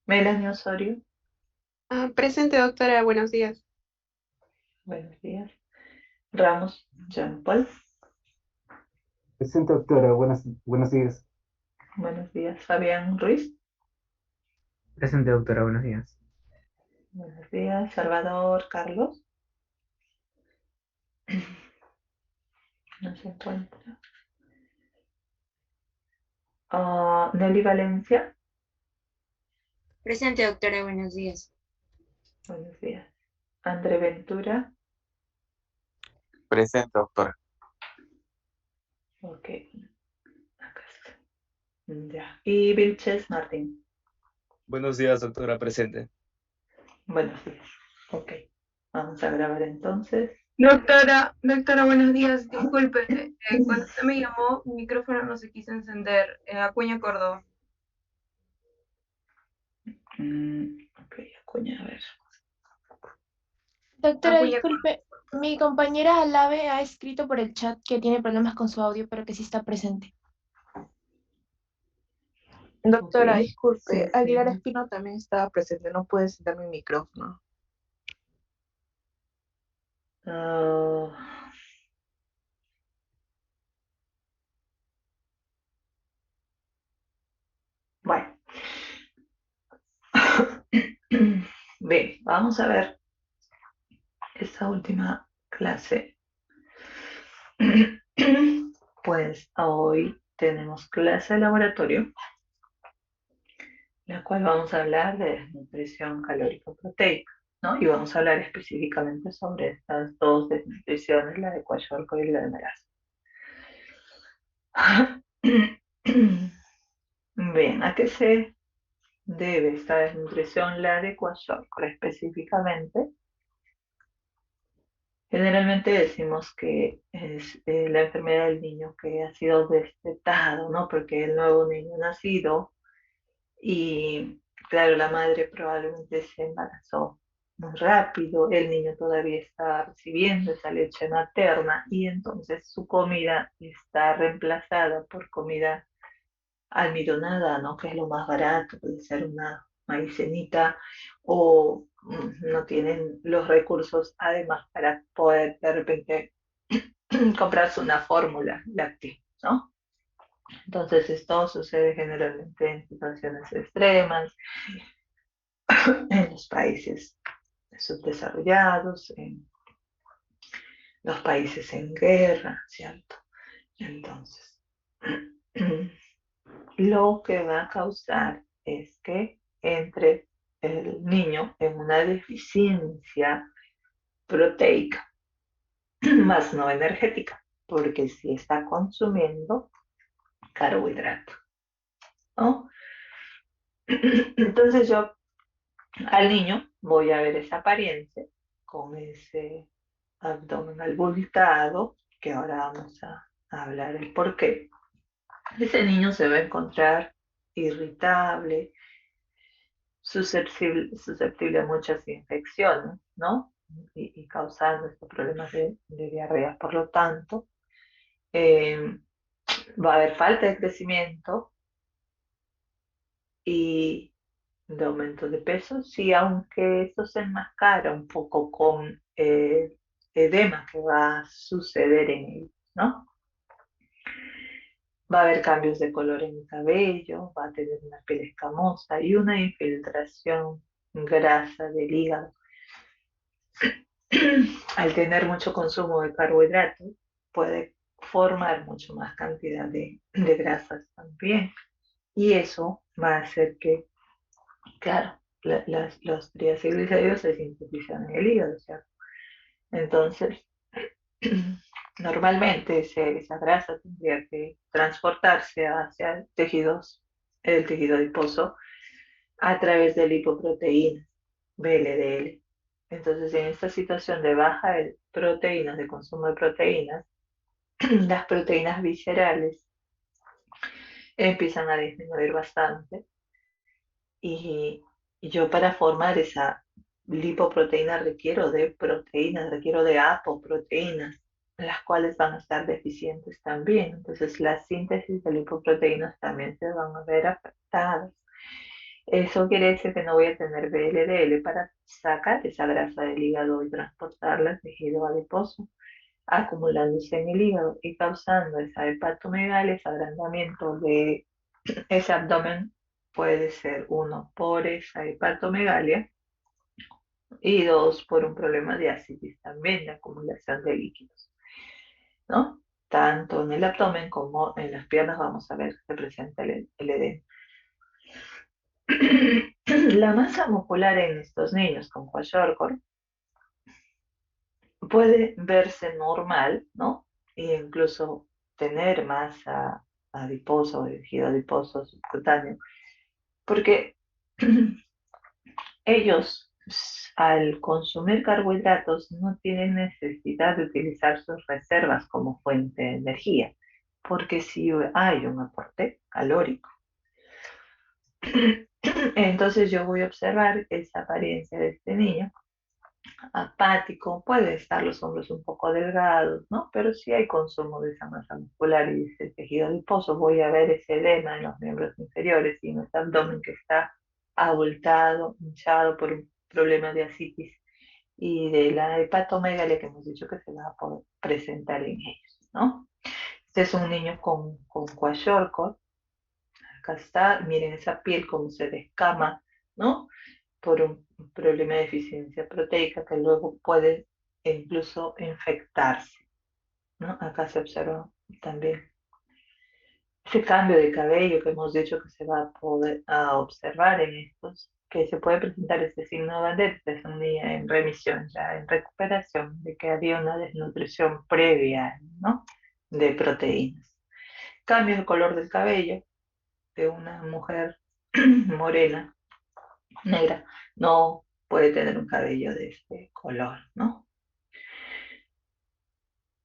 Melanie Osorio. Presente, doctora, buenos días. Buenos días. Ramos Jean Paul. Presente, doctora, buenos días. Buenos días. Fabián Ruiz. Presente, doctora, buenos días. Buenos días. Salvador Carlos. No se encuentra. Nelly Valencia. Presente, doctora, buenos días. Buenos días. André Ventura. Presente, doctora. Ok. Acá está. Ya. Y Vilches Martín. Buenos días, doctora, presente. Buenos días. Ok. Vamos a grabar entonces. Doctora, buenos días. Disculpe, cuando usted me llamó, mi micrófono no se quiso encender. Acuña Córdoba. Ok, Acuña, a ver. Doctora, disculpe, mi compañera Alave ha escrito por el chat que tiene problemas con su audio, pero que sí está presente. Ok. Doctora, Sí, disculpe, Aguilar sí. Espino también estaba presente, no puede encender mi micrófono. Ah, bueno. Bien, vamos a ver esta última clase. Pues hoy tenemos clase de laboratorio, la cual vamos a hablar de desnutrición calórico-proteica, ¿no? Y vamos a hablar específicamente sobre estas dos desnutriciones, la de Kwashiorkor y la de Merasa. Bien, ¿a qué se debe esta desnutrición? La de Kwashiorkor específicamente. Generalmente decimos que es la enfermedad del niño que ha sido destetado, ¿no? Porque el nuevo niño nacido y, claro, la madre probablemente se embarazó muy rápido, el niño todavía está recibiendo esa leche materna y entonces su comida está reemplazada por comida almidonada, ¿no? Que es lo más barato, puede ser una maicenita o no tienen los recursos además para poder de repente comprarse una fórmula láctea, ¿no? Entonces esto sucede generalmente en situaciones extremas, en los países subdesarrollados, en los países en guerra, ¿cierto? Entonces, lo que va a causar es que entre el niño en una deficiencia proteica, más no energética, porque si está consumiendo carbohidrato, ¿no? Entonces yo al niño voy a ver esa apariencia con ese abdomen abultado, que ahora vamos a hablar el por qué. Ese niño se va a encontrar irritable, susceptible a muchas infecciones, ¿no? Y causando estos problemas de diarrea. Por lo tanto, eh, va a haber falta de crecimiento y de aumento de peso, sí, aunque esto se enmascara un poco con edema que va a suceder en ellos, ¿no? Va a haber cambios de color en el cabello, va a tener una piel escamosa y una infiltración grasa del hígado. Al tener mucho consumo de carbohidratos, puede formar mucho más cantidad de grasas también. Y eso va a hacer que, claro, los triglicéridos se sintetizan en el hígado, ¿cierto? Entonces, normalmente esa grasa tendría que transportarse hacia el tejido adiposo a través de lipoproteínas, VLDL. Entonces, en esta situación de baja de proteínas, de consumo de proteínas, las proteínas viscerales empiezan a disminuir bastante y yo para formar esa lipoproteína requiero de proteínas, requiero de apoproteínas, las cuales van a estar deficientes también. Entonces la síntesis de lipoproteínas también se van a ver afectadas. Eso quiere decir que no voy a tener VLDL para sacar esa grasa del hígado y transportarla al tejido adiposo, acumulándose en el hígado y causando esa hepatomegalia, ese agrandamiento de ese abdomen. Puede ser uno por esa hepatomegalia y dos por un problema de ascitis también, de acumulación de líquidos, ¿no? Tanto en el abdomen como en las piernas vamos a ver que se presenta el edema. La masa muscular en estos niños con kwashiorkor puede verse normal, ¿no? E incluso tener masa adiposa o tejido adiposo subcutáneo, porque ellos al consumir carbohidratos no tienen necesidad de utilizar sus reservas como fuente de energía, porque si hay un aporte calórico. Entonces yo voy a observar esa apariencia de este niño, apático, puede estar los hombros un poco delgados, ¿no? Pero si hay consumo de esa masa muscular y ese tejido adiposo, voy a ver ese edema en los miembros inferiores y en ese abdomen que está abultado, hinchado por un problema de ascitis y de la hepatomegalia que hemos dicho que se va a poder presentar en ellos, ¿no? Este es un niño con kwashiorkor. Acá está, miren esa piel como se descama, ¿no? Por un problema de deficiencia proteica que luego puede incluso infectarse, ¿no? Acá se observa también ese cambio de cabello que hemos dicho que se va a poder observar en estos, que se puede presentar este signo de bandera, es un día en remisión, ya en recuperación, de que había una desnutrición previa, ¿no? De proteínas. Cambio de color del cabello de una mujer morena, negra, no puede tener un cabello de este color, ¿no?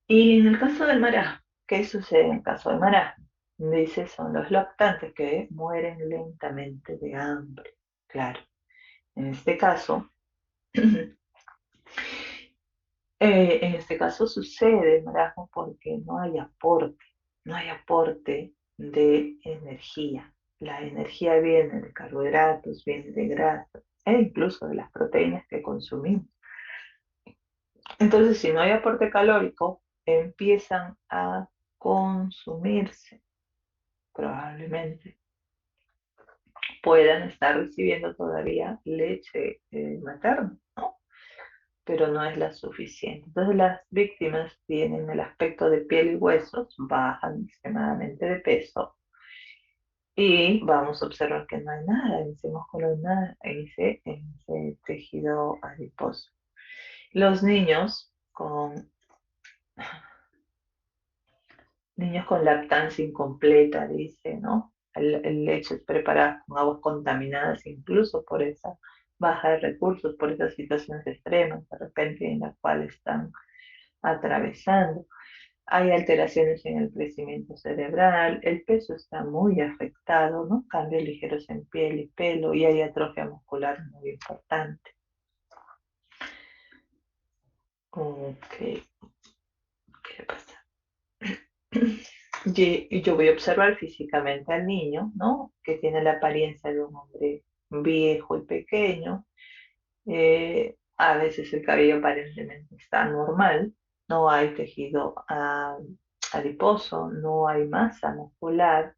Y en el caso del marasmo, ¿qué sucede en el caso del marasmo? Dice, son los lactantes que mueren lentamente de hambre. Claro, en este caso, sucede el marasmo porque no hay aporte de energía. la energía viene de carbohidratos, viene de grasas e incluso de las proteínas que consumimos. Entonces, si no hay aporte calórico, empiezan a consumirse. Probablemente puedan estar recibiendo todavía leche materna, ¿no? Pero no es la suficiente. Entonces las víctimas tienen el aspecto de piel y huesos, bajan extremadamente de peso y vamos a observar que no hay nada en ese músculo, nada en ese tejido adiposo. Los niños con lactancia incompleta, dice, ¿no? El leche es preparada con aguas contaminadas incluso por esa baja de recursos, por esas situaciones extremas de repente en las cuales están atravesando. Hay alteraciones en el crecimiento cerebral, el peso está muy afectado, ¿no? Cambios ligeros en piel y pelo y hay atrofia muscular muy importante. Ok, ¿qué pasa? Y yo voy a observar físicamente al niño, ¿no? Que tiene la apariencia de un hombre viejo y pequeño. A veces el cabello aparentemente está normal, no hay tejido adiposo, no hay masa muscular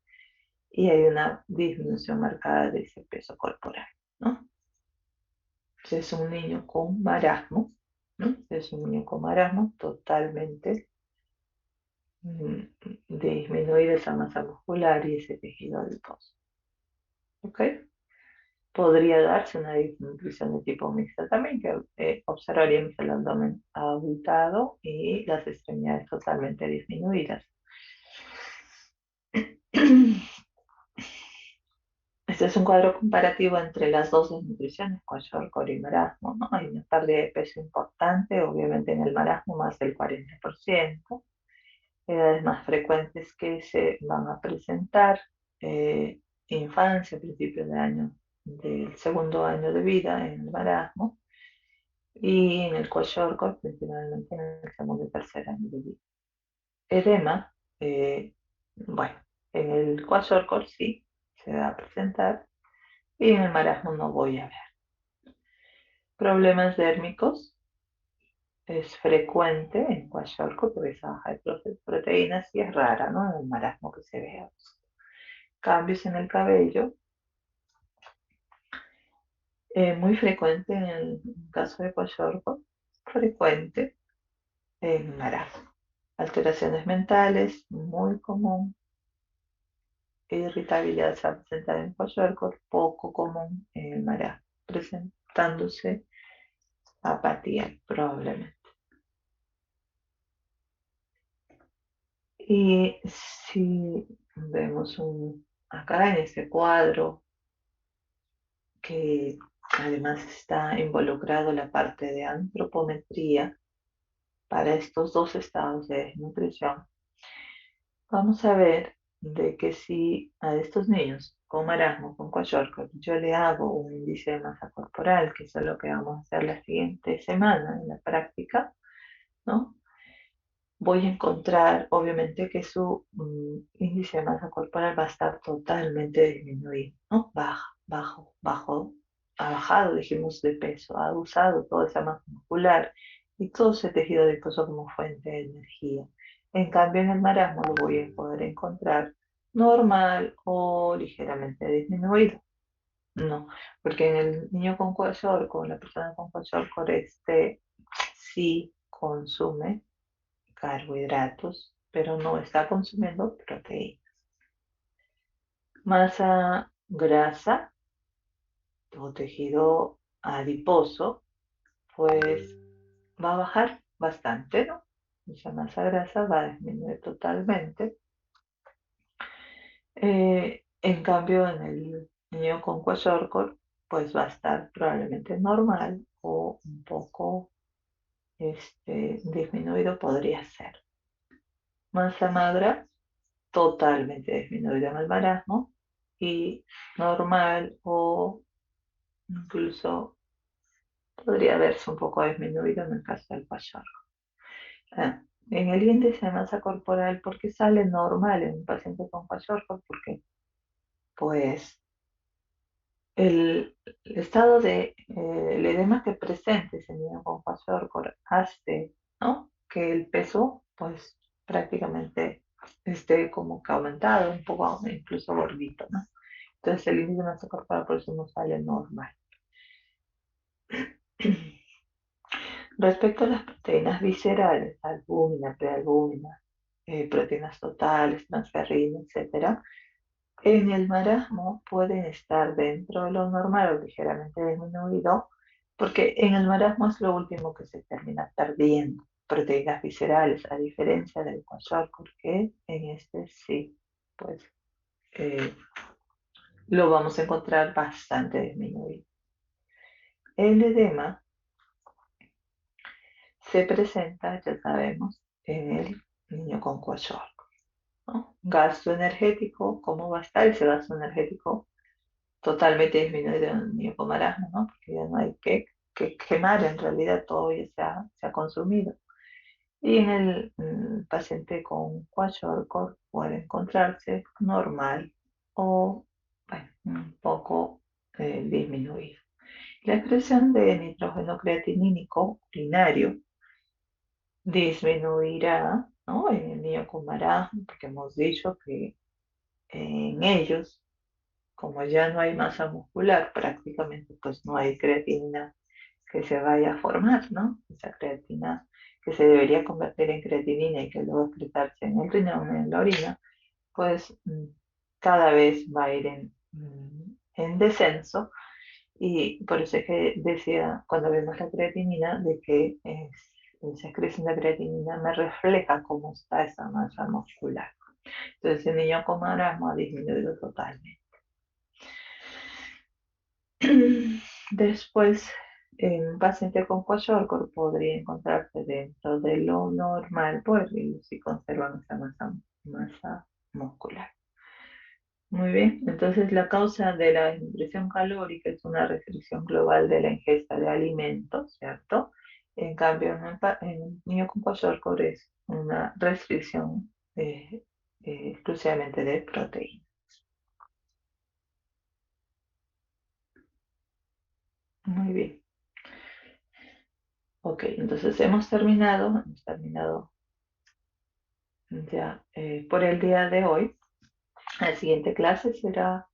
y hay una disminución marcada de ese peso corporal, ¿no? Es un niño con marasmo, ¿no? Es un niño con marasmo totalmente disminuir esa masa muscular y ese tejido adiposo. ¿Ok? Podría darse una nutrición de tipo mixta también, que observaríamos el abdomen abultado y las extremidades totalmente disminuidas. Este es un cuadro comparativo entre las dos desnutriciones, kwashiorkor y marasmo, ¿no? Hay una pérdida de peso importante, obviamente en el marasmo más del 40%, edades más frecuentes que se van a presentar, infancia, principios de año, del segundo año de vida en el marasmo, y en el kwashiorkor principalmente en el segundo y tercer año de vida. Edema, bueno, en el kwashiorkor sí se va a presentar, y en el marasmo no voy a ver. Problemas dérmicos, es frecuente en kwashiorkor por esa baja de proteínas y es rara, ¿no? En el marasmo que se vea. Cambios en el cabello, muy frecuente en el caso de kwashiorkor, frecuente en marasmo. Alteraciones mentales, muy común. Irritabilidad se va a presentar en kwashiorkor, poco común en el marasmo, presentándose apatía probablemente. Y si vemos acá en este cuadro, que además está involucrado la parte de antropometría para estos dos estados de desnutrición, vamos a ver de que si a estos niños con marasmo, con kwashiorkor, yo le hago un índice de masa corporal, que eso es lo que vamos a hacer la siguiente semana en la práctica, ¿no? Voy a encontrar, obviamente, que su índice de masa corporal va a estar totalmente disminuido, ¿no? Ha bajado, dijimos, de peso, ha usado toda esa masa muscular y todo ese tejido adiposo como fuente de energía. En cambio, en el marasmo lo voy a poder encontrar normal o ligeramente disminuido. No, porque en el niño con kwashiorkor, la persona con kwashiorkor, sí consume carbohidratos, pero no está consumiendo proteínas. Masa grasa o tejido adiposo, pues va a bajar bastante, ¿no? Esa masa grasa va a disminuir totalmente. En cambio, en el niño con kwashiorkor, pues va a estar probablemente normal o un poco disminuido podría ser. Masa magra totalmente disminuido en el marasmo y normal o incluso podría verse un poco disminuido en el caso del kwashiorkor. En el índice de masa corporal, ¿por qué sale normal en un paciente con kwashiorkor? Porque pues el estado de el edema que presente ese niño con kwashiorkor hace, ¿no?, que el peso pues prácticamente esté como que aumentado, un poco incluso gordito, ¿no? Entonces el índice de masa corporal por eso no sale normal. Respecto a las proteínas viscerales, albúmina, prealbúmina, proteínas totales, transferrina, etcétera, en el marasmo pueden estar dentro de lo normal o ligeramente disminuido, porque en el marasmo es lo último que se termina perdiendo, proteínas viscerales, a diferencia del kwashiorkor, que en este sí, pues lo vamos a encontrar bastante disminuido. El edema se presenta, ya sabemos, en el niño con kwashiorkor, ¿no? Gasto energético, ¿cómo va a estar ese gasto energético? Totalmente disminuido en el niño con marasmo, ¿no? Porque ya no hay que quemar, en realidad todo ya se ha consumido. Y en el paciente con kwashiorkor puede encontrarse normal o, bueno, un poco disminuido. La expresión de nitrógeno creatinínico urinario disminuirá, ¿no?, en el niño con marasmo, porque hemos dicho que en ellos, como ya no hay masa muscular, prácticamente pues no hay creatinina que se vaya a formar, ¿no? Esa creatina que se debería convertir en creatinina y que luego excretarse en el riñón, en la orina, pues cada vez va a ir en descenso. Y por eso es que decía, cuando vemos la creatinina, de que esa excreción de creatinina me refleja cómo está esa masa muscular. Entonces el niño con marasmo ha disminuido totalmente. Después, en un paciente con kwashiorkor podría encontrarse dentro de lo normal, pues, si conservan esa masa muscular. Muy bien, entonces la causa de la desnutrición calórica es una restricción global de la ingesta de alimentos, ¿cierto? En cambio, en un niño con kwashiorkor es una restricción exclusivamente de proteína. Muy bien. Ok, entonces hemos terminado ya por el día de hoy. La siguiente clase será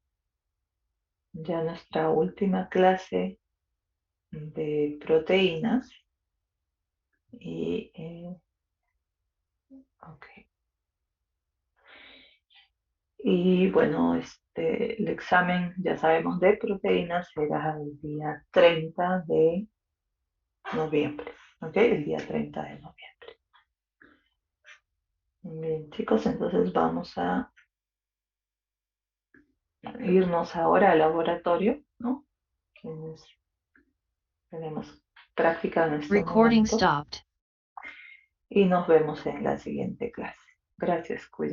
ya nuestra última clase de proteínas. Y, ok. Y bueno, el examen, ya sabemos, de proteínas será el día 30 de noviembre. ¿Ok? El día 30 de noviembre. Bien, chicos, entonces vamos a irnos ahora al laboratorio, ¿no? Tenemos práctica en este momento. Y nos vemos en la siguiente clase. Gracias, cuídense.